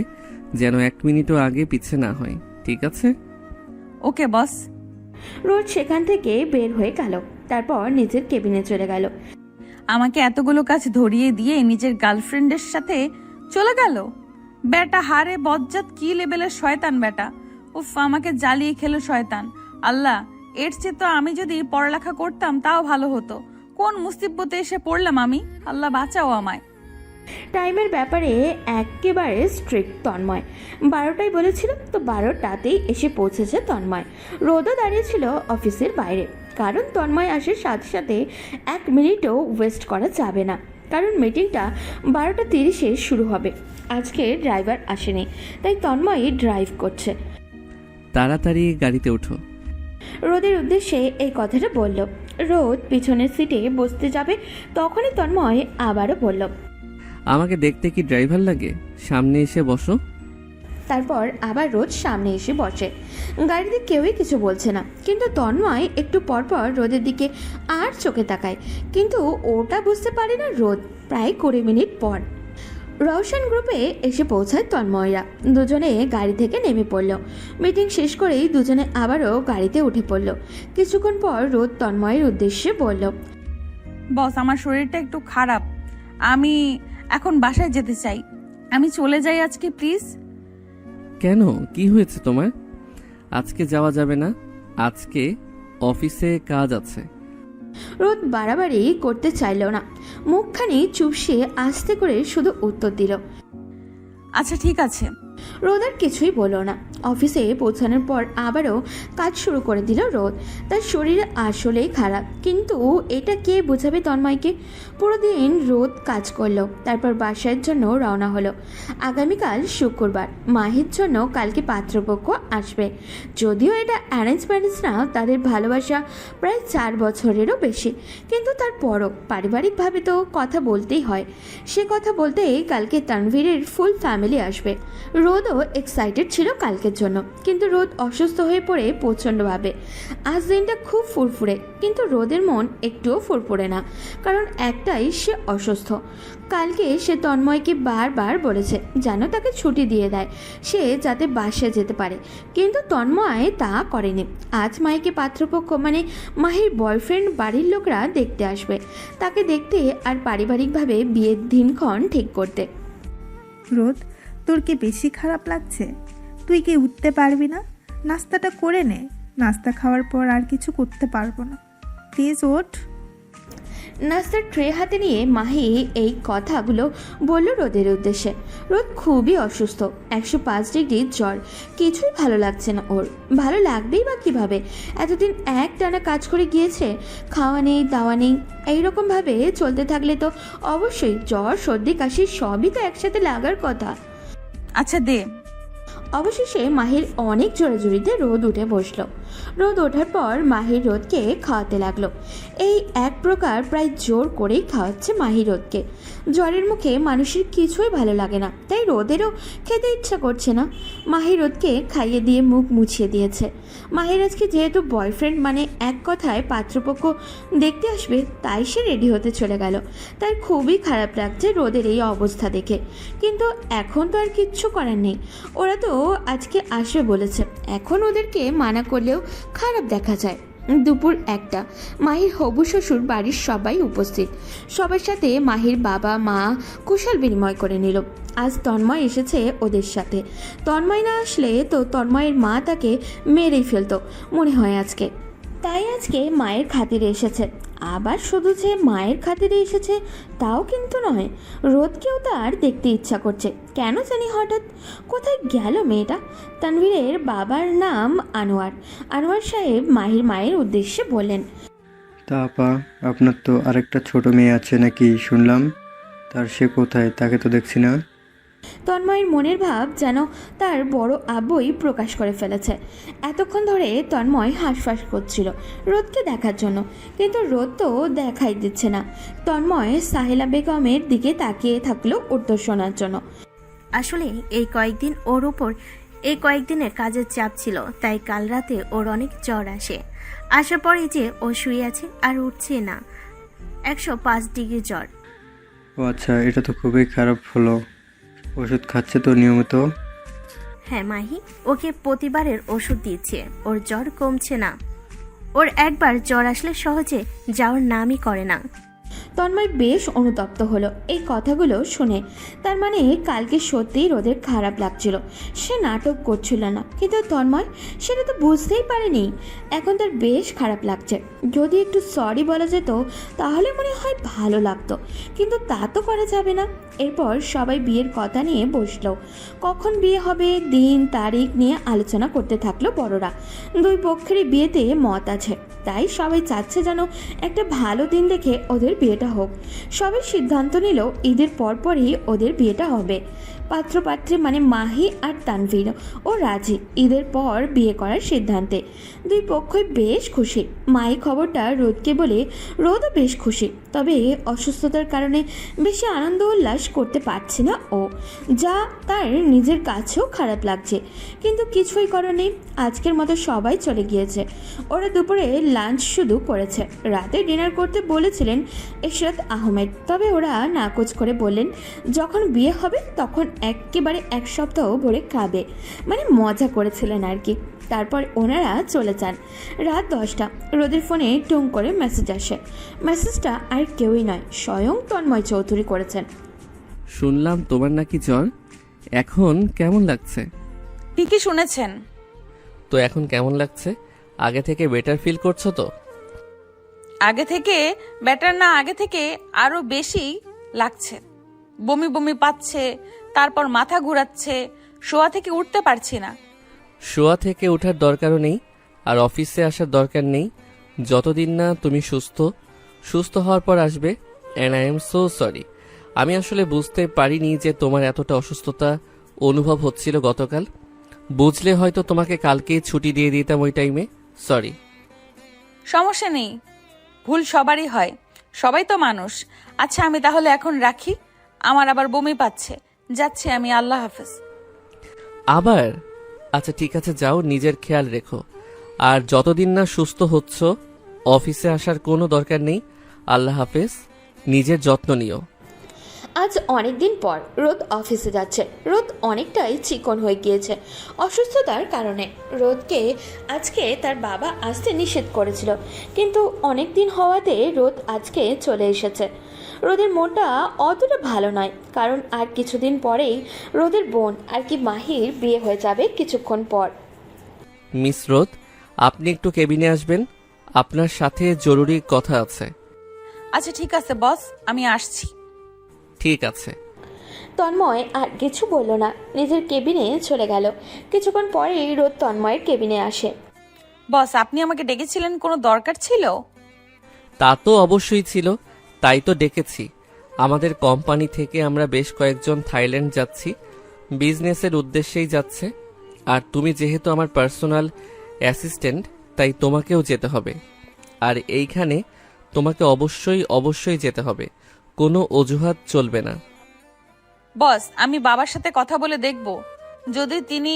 যেন 1 মিনিটও আগে পিছে না হয়, ঠিক আছে? ওকে বস। রোদ সেখান থেকে বের হয়ে গেল, তারপর নিজের কেবিনে চলে গেল। আমাকে এতগুলো কাজ ধরিয়ে দিয়ে নিজের গার্লফ্রেন্ডের সাথে চলে গেল। বেটা হারে বজ্জাত, কি লেভেলের শয়তান বেটা! উফ, আমাকে জ্বালিয়ে খেলো শয়তান। আল্লাহ, এর চেয়ে তো আমি যদি পড়ালেখা করতাম তাও ভালো হতো। কোন মুসিবতে এসে পড়লাম আমি, আল্লাহ বাঁচাও আমায়। টাইমের ব্যাপারে একেবারে স্ট্রিক্ট তন্ময়। 12টায় বলেছিল তো 12টাতেই এসে পৌঁছেছে তন্ময়। রোদও দাঁড়িয়েছিল অফিসের বাইরে, কারণ তন্ময় আসার সাথে সাথে 1 মিনিটও ওয়েস্ট করা যাবে না, কারণ মিটিংটা 12:30-এ শুরু হবে। আজকে ড্রাইভার আসেনি, তাই তন্ময় ড্রাইভ করছে। তাড়াতাড়ি গাড়িতে ওঠো। রোদের উদ্দেশ্যে এই কথাটা বলল। রোদ পিছনের সিটে বসতে যাবে, তখনই তন্ময় আবারও বলল, আমাকে দেখতে কি ড্রাইভার লাগে? সামনে এসে বসো। তারপর আবার রোদ সামনে এসে বসে। গাড়িতে কেউই কিছু বলছে না, কিন্তু তন্ময় একটু পরপর রোদের দিকে আর চোখে তাকায়, কিন্তু ওটা বুঝতে পারে না রোদ। প্রায় 20 মিনিট পর রওশন গ্রুপে এসে পৌঁছায় তন্ময়রা। দুজনে গাড়ি থেকে নেমে পড়ল। মিটিং শেষ করেই দুজনে আবারও গাড়িতে উঠে পড়ল। কিছুক্ষণ পর রোদ তন্ময়ের উদ্দেশ্যে বলল, বস, আমার শরীরটা একটু খারাপ, আমি এখন বাসায় যেতে চাই। আমি চলে যাই আজকে, প্লিজ। কেন, কি হয়েছে তোমার? আজকে যাওয়া যাবে না, আজকে অফিসে কাজ আছে। রোদ বাড়াবাড়ি করতে চাইল না, মুখখানি চুপসে আস্তে করে শুধু উত্তর দিল, আচ্ছা ঠিক আছে। রোদ আর কিছুই বলল না। অফিসে পৌঁছানোর পর আবারও কাজ শুরু করে দিল রোদ। তার শরীর আসলেই খারাপ, কিন্তু এটা কে বোঝাবে তন্ময়কে? পুরো দিন রোদ কাজ করলো, তারপর বাসার জন্য রওনা হলো। আগামীকাল শুক্রবার, মাহির জন্য কালকে পাত্রপক্ষ আসবে। যদিও এটা অ্যারেঞ্জ ম্যারেজ না, তাদের ভালোবাসা প্রায় 4 বছরেরও বেশি, কিন্তু তারপরও পারিবারিকভাবে তো কথা বলতেই হয়। সে কথা বলতেই কালকে তানভীরের ফুল ফ্যামিলি আসবে। রোদও এক্সাইটেড ছিল কালকের জন্য, কিন্তু রোদ অসুস্থ হয়ে পড়ে প্রচণ্ডভাবে। আজ দিনটা খুব ফুরফুরে, কিন্তু রোদের মন একটুও ফুরফুরে না, কারণ একটাই, সে অসুস্থ। কালকে সে তন্ময়কে বারবার বলেছে যেন তাকে ছুটি দিয়ে দেয়, সে যাতে বাসায় যেতে পারে, কিন্তু তন্ময় তা করেনি। আজ মাহিকে পাত্রপক্ষ মানে মাহির বয়ফ্রেন্ড বাড়ির লোকরা দেখতে আসবে, তাকে দেখতে আর পারিবারিকভাবে বিয়ের দিনক্ষণ ঠিক করতে। রোদ, তোর কি বেশি খারাপ লাগছে? তুই কি উঠতে পারবি না? নাস্তাটা করে নে, নাস্তা খাওয়ার পর আর কিছু করতে পারবো না, প্লিজ ওঠ। নাস্তার ট্রে হাতে নিয়ে মাহি এই কথাগুলো বলল রোদের উদ্দেশ্যে। রোদ খুবই অসুস্থ, 105 ডিগ্রি জ্বর, কিছুই ভালো লাগছে না ওর। ভালো লাগবেই বা কীভাবে? এতদিন একটানা কাজ করে গিয়েছে, খাওয়া নেই দাওয়া নেই, এইরকমভাবে চলতে থাকলে তো অবশ্যই জ্বর সর্দি কাশি সবই তো একসাথে লাগার কথা। আচ্ছা দে। অবশেষে মাহির অনেক জোরাজুরিতে রোদ উঠে বসলো। রোদ ওঠার পর মাহির রোদকে খাওয়াতে লাগলো। এই এক প্রকার প্রায় জোর করেই খাওয়াচ্ছে মাহির রোদকে। জ্বরের মুখে মানুষের কিছুই ভালো লাগে না, তাই রোদেরও খেতে ইচ্ছা করছে না। মাহির রোদকে খাইয়ে দিয়ে মুখ মুছিয়ে দিয়েছে। মাহির আজকে যেহেতু বয়ফ্রেন্ড, মানে এক কথায় পাত্রপক্ষ দেখতে আসবে, তাই সে রেডি হতে চলে গেল। তার খুবই খারাপ লাগছে রোদের এই অবস্থা দেখে, কিন্তু এখন তো আর কিচ্ছু করার নেই। ওরা তো আজকে আসবে বলেছে, এখন ওদেরকে মানা করলেও খারাপ দেখা যায়। দুপুর 1টা, মাহির হবু শ্বশুর বাড়ির সবাই উপস্থিত। সবার সাথে মাহির বাবা মা কুশল বিনিময় করে নিল। আজ তন্ময় এসেছে ওদের সাথে। তন্ময় না আসলে তো তন্ময়ের মা তাকে মেরেই ফেলতো মনে হয় আজকে, তাই আজকে মায়ের খাতিরে এসেছে। আবার শুধু যে মায়ের খাতিরে এসেছে তাও কিন্তু নয়, রোদকেও তার দেখতে ইচ্ছা করছে। কেন জানি হঠাৎ কোথায় গেল মেয়েটা। তানভীরের বাবার নাম আনোয়ার। আনোয়ার সাহেব মাহির মায়ের উদ্দেশ্যে বললেন, তা আপা, আপনার তো আরেকটা ছোট মেয়ে আছে নাকি শুনলাম, তার সে কোথায়? তাকে তো দেখছি না। তন্ময়ের মনের ভাব যেন তার বড় আব্বুই প্রকাশ করে ফেলেছে। এতক্ষণ ধরে তন্ময় হাঁসফাঁস করছিল রোদকে দেখার জন্য, কিন্তু রোদ তো দেখাই দিচ্ছে না। তন্ময় সাহেলা বেগমের দিকে তাকিয়ে থাকলো উত্তর শোনার জন্য। আসলে এই কয়েকদিনের কাজের চাপ ছিল, তাই কাল রাতে ওর অনেক জ্বর আসে। আসার পরে যে ও শুয়ে আছে আর উঠছে না, 105 ডিগ্রি জ্বর। ও আচ্ছা, এটা তো খুবই খারাপ হলো। ওষুধ খাচ্ছে তো নিয়মিত? হ্যাঁ মাহি, ওকে প্রতিবারের ওষুধ দিচ্ছে, ওর জ্বর কমছে না। ওর একবার জ্বর আসলে সহজে যাওয়ার নামই করে না। তন্ময় বেশ অনুতপ্ত হলো এই কথাগুলো শুনে। তার মানে কালকে সত্যিই রোদের খারাপ লাগছিল, সে নাটক করছিল না। কিন্তু তন্ময় সেটা তো বুঝতেই পারেনি। এখন তার বেশ খারাপ লাগছে। যদি একটু সরি বলা যেত তাহলে মনে হয় ভালো লাগতো, কিন্তু তা তো করা যাবে না। এরপর সবাই বিয়ের কথা নিয়ে বসলো। কখন বিয়ে হবে, দিন তারিখ নিয়ে আলোচনা করতে থাকলো বড়রা। দুই পক্ষেরই বিয়েতে মত আছে, তাই সবাই চাচ্ছে যেন একটা ভালো দিন দেখে ওদের বিয়েটা হোক। সবাই সিদ্ধান্ত নিল ঈদের পরপরই ওদের বিয়েটা হবে। পাত্রপাত্রী মানে মাহি আর তানভীর ও রাজি ঈদের পর বিয়ে করার সিদ্ধান্তে। দুই পক্ষই বেশ খুশি। মাহি খবরটা রোদকে বলে রোদও বেশ খুশি, তবে অসুস্থতার কারণে বেশি আনন্দ উল্লাস করতে পারছে না ও, যা তার নিজের কাছেও খারাপ লাগছে। কিন্তু কিছুই করার নেই, আজকের মতো সবাই চলে গিয়েছে। ওরা দুপুরে লাঞ্চ শুধু করেছে, রাতে ডিনার করতে বলেছিলেন ইশরাত আহমেদ, তবে ওরা নাকচ করে বললেন যখন বিয়ে হবে তখন একেবারে 1 সপ্তাহ ভরে খাবে, মানে মজা করেছিলেন আর কি। তারপর ওনারা চলে যান। রাত 10টা, রোদের ফোনে টুং করে মেসেজ আসে। মেসেজটা আর কেউই নয়, স্বয়ং তন্ময় চৌধুরী করেছেন। শুনলাম তোমার নাকি জ্বর, এখন কেমন লাগছে? ঠিকই শুনেছেন। তো এখন কেমন লাগছে? আগে থেকে বেটার ফিল করছো তো? আগে থেকে বেটার না, আগে থেকে আরো বেশি লাগছে। বমি বমি পাচ্ছে, তারপর মাথা ঘোরাচ্ছে, শোয়া থেকে উঠতে পারছি না। শোয়া থেকে ওঠার দরকারও নেই, আর অফিসে আসার দরকার নেই যতদিন না তুমি সুস্থ হওয়ার পর আসবে। And I am so sorry. আমি আসলে বুঝতে পারিনি যে তোমার এতটা অসুস্থতা অনুভব হচ্ছিল গতকাল। বুঝলে হয়তো তোমাকে কালকেই ছুটি দিয়ে দিতাম ওই টাইমে। সরি। সমস্যা নেই, ভুল সবারই হয়, সবাই তো মানুষ। আচ্ছা আমি তাহলে এখন রাখি, আমার আবার বমি পাচ্ছে, যাচ্ছি আমি। আল্লাহ হাফেজ। আবার? আচ্ছা ঠিক আছে, যাও, নিজের খেয়াল রেখো। আর যতদিন না সুস্থ হচ্ছ অফিসে আসার কোনো দরকার নেই। আল্লাহ হাফেজ, নিজের যত্ন নিও। আজ অনেক দিন পর রোদ অফিসে যাচ্ছে। রোদ অনেকটাই চিকন হয়ে গিয়েছে অসুস্থতার কারণে। রোদকে আজকে তার বাবা আসতে নিষেধ করেছিল, কিন্তু অনেক দিন হওয়াতে রোদ আজকে চলে এসেছে। রোদের মনটা অতটা ভালো নয়, কারণ আর কিছুদিন পরেই রোদের বোন আর কি মাহির বিয়ে হয়ে যাবে কিছুক্ষণ পর। মিস রোদ, আপনি একটু কেবিনে আসবেন, আপনার সাথে জরুরি কথা আছে। আচ্ছা ঠিক আছে বস, আমি আসছি। ঠিক আছে। তন্ময় আর কিছু বলল না, নিজের কেবিনে চলে গেল। কিছুক্ষণ পরেই রোদ তন্ময়ের কেবিনে আসে। বস, আপনি আমাকে ডেকেছিলেন, কোনো দরকার ছিল? তা তো অবশ্যই ছিল, তাই তো ডেকেছি। আমাদের কোম্পানি থেকে আমরা বেশ কয়েকজন থাইল্যান্ড যাচ্ছি, বিজনেসের উদ্দেশ্যেই যাচ্ছে। আর তুমি যেহেতু আমার পার্সোনাল অ্যাসিস্ট্যান্ট, তাই তোমাকেও যেতে হবে। আর এইখানে তোমাকে অবশ্যই যেতে হবে, কোনো অজুহাত চলবে না। বস, আমি বাবার সাথে কথা বলে দেখব, যদি তিনি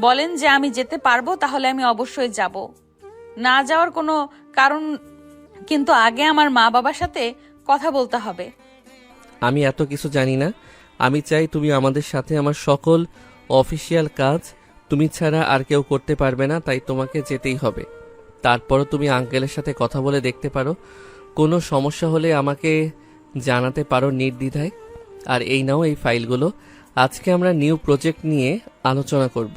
বলেন যে আমি যেতে পারবো তাহলে আমি অবশ্যই যাব। না যাওয়ার কোনো কারণ, কিন্তু আগে আমার মা বাবার সাথে কথা বলতে হবে। আমি এত কিছু জানি না, আমি চাই তুমি আমাদের সাথে আমার সকল অফিসিয়াল কাজ তুমি ছাড়া আর কেউ করতে পারবে না, তাই তোমাকে যেতেই হবে। তারপরও তুমি আঙ্কেলের সাথে কথা বলে দেখতে পারো, কোনো সমস্যা হলে আমাকে জানাতে পারো নির্দ্বিধায়। আর এই নাও এই ফাইলগুলো, আজকে আমরা নিউ প্রজেক্ট নিয়ে আলোচনা করব।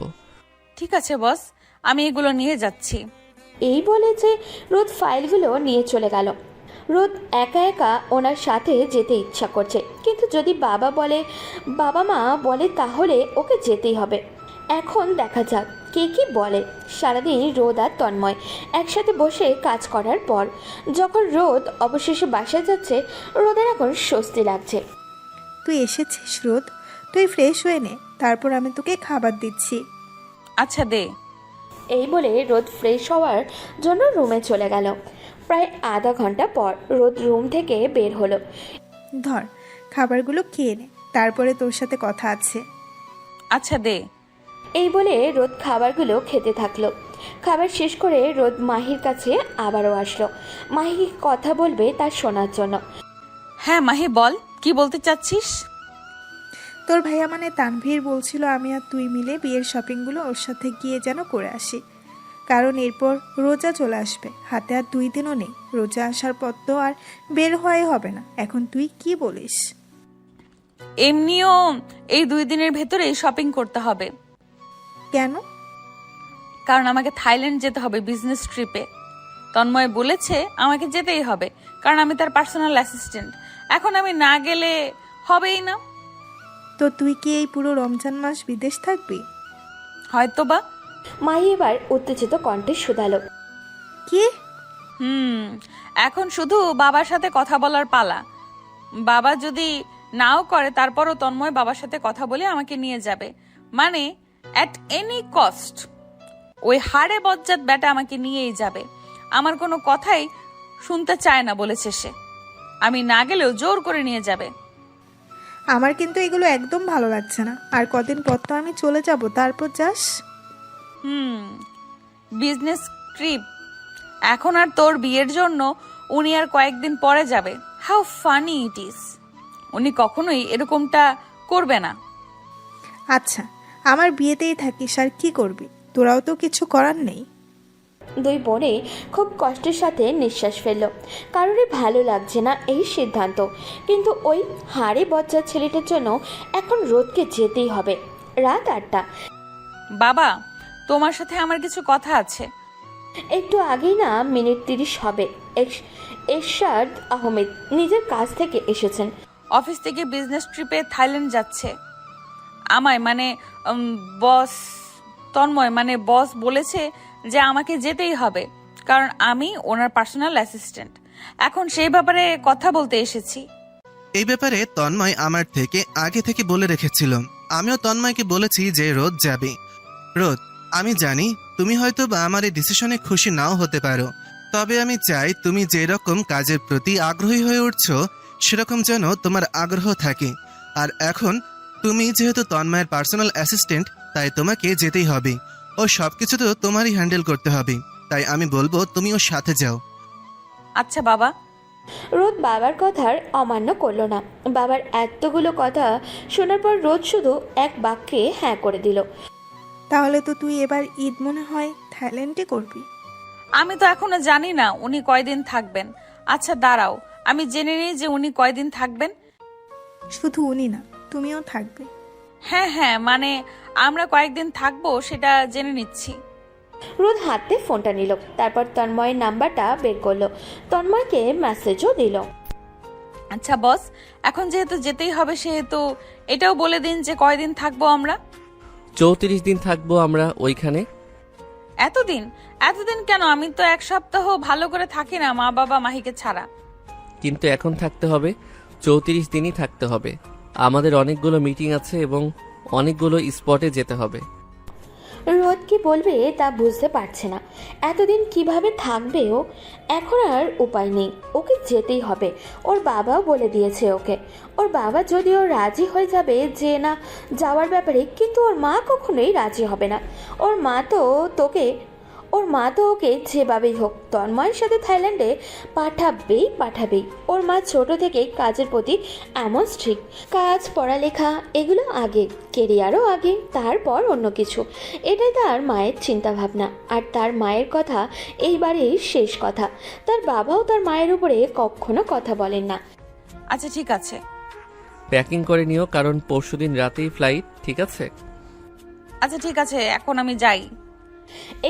ঠিক আছে বস, আমি এগুলো নিয়ে যাচ্ছি। এই বলে যে রোদ ফাইলগুলো নিয়ে চলে গেল। রোদ একা একা ওনার সাথে যেতে ইচ্ছা করছে, কিন্তু যদি বাবা মা বলে তাহলে ওকে যেতেই হবে। এখন দেখা যাক কে কি বলে। সারাদিন রোদ আর তন্ময় একসাথে বসে কাজ করার পর যখন রোদ অবশেষে বাসায় যাচ্ছে, রোদের এখন স্বস্তি লাগছে। তুই এসেছিস রোদ, তুই ফ্রেশ হয়ে নে, তারপর আমি তোকে খাবার দিচ্ছি। আচ্ছা দে। এই বলে রোদ ফ্রেশ হওয়ার জন্য রুমে চলে গেল। প্রায় আধা ঘন্টা পর রোদ রুম থেকে বের হলো। ধর, খাবারগুলো খেয়ে নে, তারপরে তোর সাথে কথা আছে। আচ্ছা দে। এই বলে রোদ খাবারগুলো খেতে থাকলো। খাবার শেষ করে রোদ মাহির কাছে আবারও আসলো, মাহি কথা বলবে তার শোনার জন্য। হ্যাঁ মাহি, বল, কি বলতে চাচ্ছিস? তোর ভাইয়া মানে তানভীর বলছিল আমি আর তুই মিলে বিয়ের শপিংগুলো ওর সাথে গিয়ে যেন করে আসি, কারণ এরপর রোজা চলে আসবে, হাতে আর 2 দিনও নেই। রোজা আসার পর তো আর বের হওয়াই হবে না। এখন তুই কি বলিস? এমনিও এই 2 দিনের ভেতরেই শপিং করতে হবে। কেন? কারণ আমাকে থাইল্যান্ড যেতে হবে বিজনেস ট্রিপে। তন্ময় বলেছে আমাকে যেতেই হবে, কারণ আমি তার পার্সোনাল অ্যাসিস্ট্যান্ট। এখন আমি না গেলে হবেই না। তো তুই কি এই পুরো রমজান মাস বিদেশ থাকবি? হয়তো বা। মাহি এবার উত্তেজিত কণ্ঠে শুধালো, কি? এখন শুধু বাবার সাথে কথা বলার পালা। বাবা যদি নাও করে, তারপরও তন্ময় বাবার সাথে কথা বলে আমাকে নিয়ে যাবে, মানে অ্যাট এনি কস্ট। ওই হাড়ে বজ্জাত ব্যাটা আমাকে নিয়েই যাবে। আমার কোনো কথাই শুনতে চায় না বলেছে সে। আমি না গেলেও জোর করে নিয়ে যাবে। আমার কিন্তু এগুলো একদম ভালো লাগছে না। আর কদিন পর তো আমি চলে যাব, তারপর যাস। Business trip. এখন আর তোর বিয়ের জন্য উনি আর কয়েকদিন পরে যাবে। How funny it is. উনি কখনোই এরকমটা করবে না। আচ্ছা, আমার বিয়েতেই থাকিস, আর কি করবি? তোরাও তো কিছু করার নেই। দুই বোনে খুব কষ্টের সাথে নিঃশ্বাস ফেলল। কারোরই ভালো লাগছে না এই সিদ্ধান্ত, কিন্তু ওই হাড়ে বজ্জার ছেলেটার জন্য এখন রোদকে যেতেই হবে। রাত 8টা। বাবা, তোমার সাথে আমার কিছু কথা আছে। একটু আগেই না মিনিট 30 হবে এরশাদ আহমেদ নিজের কাজ থেকে এসেছেন। অফিস থেকে বিজনেস ট্রিপে থাইল্যান্ড যাচ্ছে। আমায় মানে বস, তন্ময় মানে বস বলেছে যে আমাকে যেতেই হবে, কারণ আমি ওনার পার্সোনাল অ্যাসিস্ট্যান্ট। এখন সেই ব্যাপারে কথা বলতে এসেছি। এই ব্যাপারে তন্ময় আমার থেকে আগে থেকে বলে রেখেছিল। আমিও তন্ময়কে বলেছি যে রোদ যাবে। রোদ, আমি জানি তুমি হয়তো বা আমার এই ডিসিশনে খুশি নাও হতে পারো, তবে আমি চাই তুমি যেরকম কাজের প্রতি আগ্রহী হয়ে উঠছো সেরকম যেন তোমার আগ্রহ থাকে। আর এখন তুমি যেহেতু তন্ময়ের পার্সোনাল অ্যাসিস্ট্যান্ট, তাই তোমাকে যেতেই হবে। ও সবকিছু তো তোমারই হ্যান্ডেল করতে হবে, তাই আমি বলবো তুমি ওর সাথে যাও। আচ্ছা বাবা। রোদ বাবার কথার অমান্য করলো না। বাবার এতগুলো কথা শোনার পর রোদ শুধু এক বাক্যে হ্যাঁ করে দিল। তাহলে তো তুই এবার ঈদ মনে হয় থাইল্যান্ডে করবি। আমি তো এখনো জানি না উনি কয়দিন থাকবেন। আচ্ছা দাঁড়াও, আমি জেনে নিই যে উনি কয়দিন থাকবেন। শুধু উনি না, তুমিও থাকবে। হ্যাঁ, মানে আমরা কয়েকদিন থাকবো সেটা জেনে নিচ্ছি। রোদ হাতে ফোনটা নিল, তারপর তন্ময়ের নাম্বারটা বের করলো, তন্ময়কে মেসেজও দিল। আচ্ছা বস, এখন যেহেতু যেতেই হবে সেহেতু এটাও বলে দিন যে কয়দিন থাকবো আমরা। 34 দিন থাকবো আমরা ওইখানে। এতদিন কেন? আমি তো 1 সপ্তাহ ভালো করে থাকি না মা বাবা মাহিকে ছাড়া। কিন্তু এখন থাকতে হবে, 34 দিনই থাকতে হবে। আমাদের অনেকগুলো মিটিং আছে এবং অনেকগুলো স্পটে যেতে হবে। রোদ কি বলবে তা বুঝতে পারছে না। এতদিন কিভাবে থাকবে ও? এখন আর উপায় নেই, ওকে যেতেই হবে। ওর বাবাও বলে দিয়েছে ওকে। ওর বাবা যদিও রাজি হয়ে যাবে যে না যাওয়ার ব্যাপারে, কিন্তু ওর মা কখনোই রাজি হবে না। ওর মা তো ওকে যেভাবেই হোক তন্ময়ের সাথে থাইল্যান্ডে পাঠাবেই। ওর মা ছোট থেকেই কাজের প্রতি এমন স্ট্রিক্ট। কাজ, পড়ালেখা এগুলো আগে, কেরিয়ারও আগে, তারপর অন্য কিছু। এটাই তার মায়ের চিন্তা ভাবনা। আর তার মায়ের কথা এইবারেই শেষ কথা। তার বাবাও তার মায়ের উপরে কখনো কথা বলেন না। আচ্ছা ঠিক আছে। প্যাকিং করে নিও, কারণ পরশুদিন রাতেই ফ্লাইট, ঠিক আছে? আচ্ছা ঠিক আছে, এখন আমি যাই।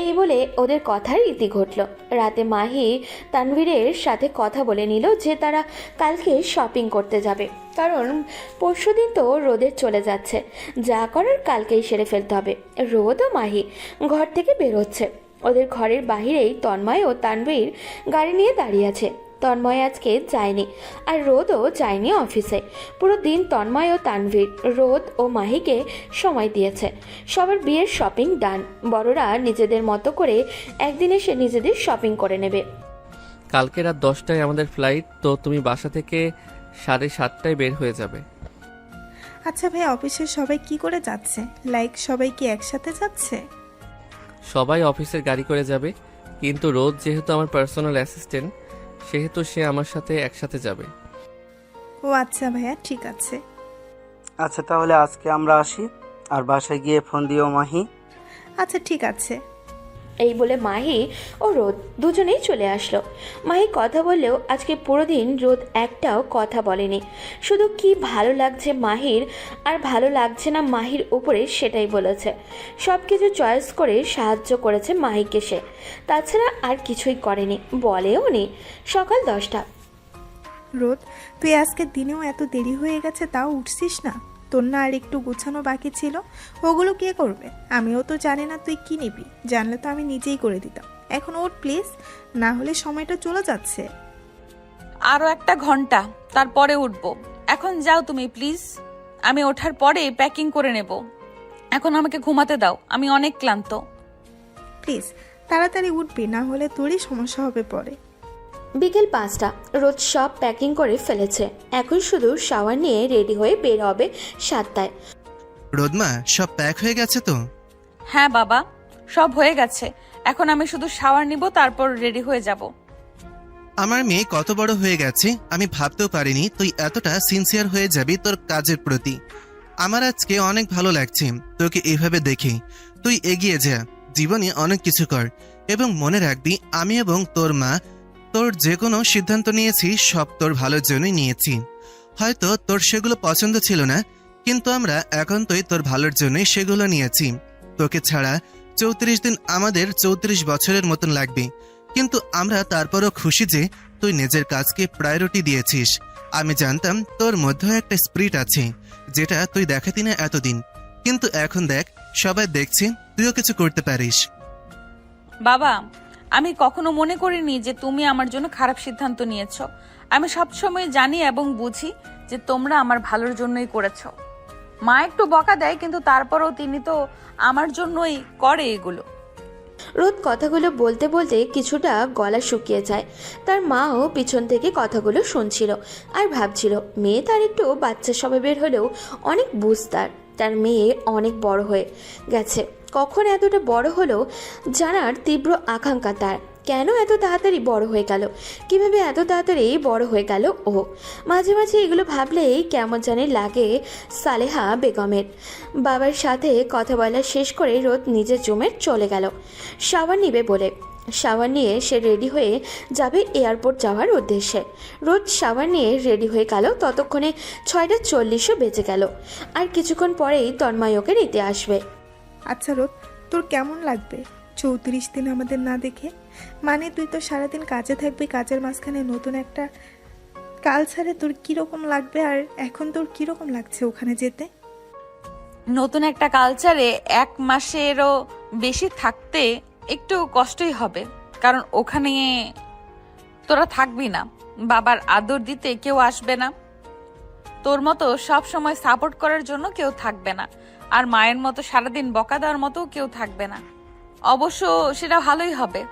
এই বলে ওদের কথার ইতি ঘটল। রাতে মাহি তানভীরের সাথে কথা বলে নিল যে তারা কালকে শপিং করতে যাবে, কারণ পরশুদিন তো রোদের চলে যাচ্ছে। যা করার কালকেই সেরে ফেলতে হবে। রোদ ও মাহি ঘর থেকে বেরোচ্ছে। ওদের ঘরের বাহিরেই তন্ময় ও তানভীর গাড়ি নিয়ে দাঁড়িয়ে আছে। তন্ময় আজকে যায়নি, আর রোদও যায়নি অফিসে। পুরো দিন তন্ময় ও তানভীর রোদ ও মাহিকে সময় দিয়েছে। সবার বিয়ের শপিং ডান। বড়রা নিজেদের মতো করে একদিন এসে নিজেদের শপিং করে নেবে। কালকে রাত 10টায় আমাদের ফ্লাইট, তো তুমি বাসা থেকে 7:30টায় বের হয়ে যাবে। আচ্ছা ভাই, অফিসের সবাই কি করে যাচ্ছে? সবাই কি একসাথে যাচ্ছে? সবাই অফিসের গাড়ি করে যাবে, কিন্তু রোদ যেহেতু আমার পার্সোনাল অ্যাসিস্ট্যান্ট, সেহেতু সে আমার সাথে একসাথে যাবে। ও আচ্ছা ভাইয়া, ঠিক আছে। আচ্ছা তাহলে আজকে আমরা আসি, আর বাসায় গিয়ে ফোন দিও মাহি। আচ্ছা ঠিক আছে। এই বলে মাহি ও রোদ দুজনেই চলে আসলো। মাহি কথা বললেও আজকে পুরো দিন রোদ একটাও কথা বলেনি। শুধু কি ভালো লাগছে মাহির আর ভালো লাগছে না মাহির উপরে সেটাই বলেছে। সব কিছু চয়েস করে সাহায্য করেছে মাহিকে সে, তাছাড়া আর কিছুই করেনি, বলেও নি। সকাল 10টা। রোদ, তুই আজকে দিনেও এত দেরি হয়ে গেছে, তাও উঠছিস না? তোর না আর একটু গুছানো বাকি ছিল, ওগুলো কে করবে? আমিও তো জানি না তুই কি নিবি, জানলে তো আমি নিজেই করে দিতাম। এখন ওঠ প্লিজ, না হলে সময়টা চলে যাচ্ছে। আরো 1 ঘন্টা, তারপরে উঠবো। এখন যাও তুমি প্লিজ, আমি ওঠার পরে প্যাকিং করে নেব। এখন আমাকে ঘুমাতে দাও, আমি অনেক ক্লান্ত। প্লিজ তাড়াতাড়ি উঠবি, না হলে তোরই সমস্যা হবে পরে। বিকেল 5টা। রোদ সব প্যাকিং করে ফেলেছে। এখন শুধু শাওয়ার নিয়ে রেডি হয়ে বের হবে 7টায়। রোদমা, সব প্যাক হয়ে গেছে তো? হ্যাঁ বাবা, সব হয়ে গেছে। এখন আমি শুধু শাওয়ার নিব, তারপর রেডি হয়ে যাব। আমার মেয়ে কত বড় হয়ে গেছে, আমি ভাবতেও পারিনি তুই এতটা সিনসিয়ার হয়ে যাবি তোর কাজের প্রতি। আমার আজকে অনেক ভালো লাগছে তোকে এভাবে দেখে। তুই এগিয়ে যা, জীবনে অনেক কিছু কর, এবং মনে রাখবি আমি এবং তোর মা তোর যে কোনো সিদ্ধান্ত নিয়েছি সব তোর ভালোর জন্যই নিয়েছি। হয়তো তোর সেগুলো পছন্দ ছিল না, কিন্তু আমরা একান্তই তোর ভালোর জন্যই সেগুলো নিয়েছি। তোকে ছাড়া 34 দিন আমাদের 34 বছরের মতন লাগবে, কিন্তু আমরা তারপরও খুশি যে তুই নিজের কাজকে প্রায়োরিটি দিয়েছিস। আমি জানতাম তোর মধ্যেও একটা স্পিরিট আছে, যেটা তুই দেখাতি না এতদিন, কিন্তু এখন দেখ সবাই দেখছে তুইও কিছু করতে পারিস। বাবা, আমি কখনো মনে করিনি যে তুমি আমার জন্য খারাপ সিদ্ধান্ত নিয়েছো। আমি সবসময় জানি এবং বুঝি যে তোমরা আমার ভালোর জন্যই করেছো। মা একটু বকা দেয়, কিন্তু তারপরও তিনি তো আমার জন্যই করে এগুলো। রোদ কথাগুলো বলতে বলতে কিছুটা গলা শুকিয়ে যায়। তার মাও পিছন থেকে কথাগুলো শুনছিল আর ভাবছিল মেয়ে তার একটু বাচ্চা স্বভাবের হলেও অনেক বুঝতার। তার মেয়ে অনেক বড় হয়ে গেছে। কখন এতটা বড় হলো জানার তীব্র আকাঙ্ক্ষা তার। কেন এত তাড়াতাড়ি বড় হয়ে গেল, কিভাবে এত তাড়াতাড়ি বড় হয়ে গেল ও? মাঝে মাঝে এগুলো ভাবলেই কেমন জানি লাগে সালেহা বেগমের। বাবার সাথে কথা বলা শেষ করে রোদ নিজের রুমে চলে গেল শাওয়ার নিবে বলে। শাওয়ার নিয়ে সে রেডি হয়ে যাবে এয়ারপোর্ট যাওয়ার উদ্দেশ্যে। রোদ শাওয়ার নিয়ে রেডি হয়ে গেল। ততক্ষণে 6:40 বেজে গেল। আর কিছুক্ষণ পরেই তন্ময় ওকে নিতে আসবে। আচ্ছা রোদ, তোর কেমন লাগবে 34 দিন আমাদের না দেখে? মানে তুই তো সারাদিন কাজে থাকবি, কাজের মাঝখানে নতুন একটা কালচারে তোর কীরকম লাগবে আর এখন তোর কীরকম লাগছে ওখানে যেতে? নতুন একটা কালচারে 1 মাসেরও বেশি থাকতে একটু কষ্টই হবে, কারণ ওখানে তোরা থাকবি না, বাবার আদর দিতে কেউ আসবে না, তোর মতো সব সময় সাপোর্ট করার জন্য কেউ থাকবে না, আর মায়ের মতো সারাদিন বকা দেওয়ার মতো কেউ থাকবে না। অবশ্য সেটা ভালোই হবে।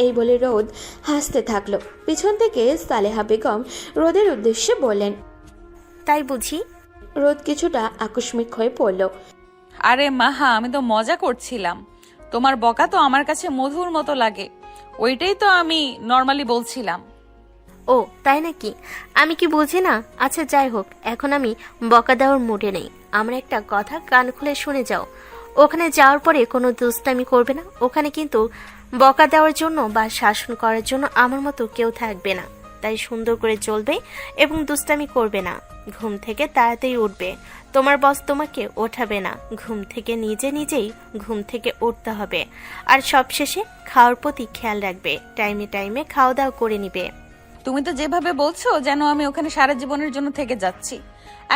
এই বলে রোদ হাসতে থাকলো। পিছন থেকে সালেহা বেগম রোদের উদ্দেশ্যে বললেন, তাই বুঝি? রোদ কিছুটা আকস্মিক হয়ে পড়ল। আরে মাহা, আমি তো মজা করছিলাম, তোমার বকা তো আমার কাছে মধুর মতো লাগে, ওইটাই তো আমি নর্মালি বলছিলাম। ও তাই নাকি? আমি কি বুঝি না? আচ্ছা যাই হোক, এখন আমি বকা দেওয়ার মুডে নেই। আমার একটা কথা কান খুলে শুনে যাও, ওখানে যাওয়ার পরে কোনো দুষ্টামি করবে না। ওখানে কিন্তু বকা দেওয়ার জন্য বা শাসন করার জন্য আমার মতো কেউ থাকবে না। তাই সুন্দর করে চলবে এবং দুষ্টামি করবে না। ঘুম থেকে তাড়াতাড়ি উঠবে, তোমার বস তোমাকে ওঠাবে না। ঘুম থেকে নিজেই ঘুম থেকে উঠতে হবে। আর সবশেষে খাওয়ার প্রতি খেয়াল রাখবে, টাইমে টাইমে খাওয়া দাওয়া করে নিবে। তুমি তো যেভাবে বলছো যেন আমি ওখানে সারা জীবনের জন্য থেকে যাচ্ছি।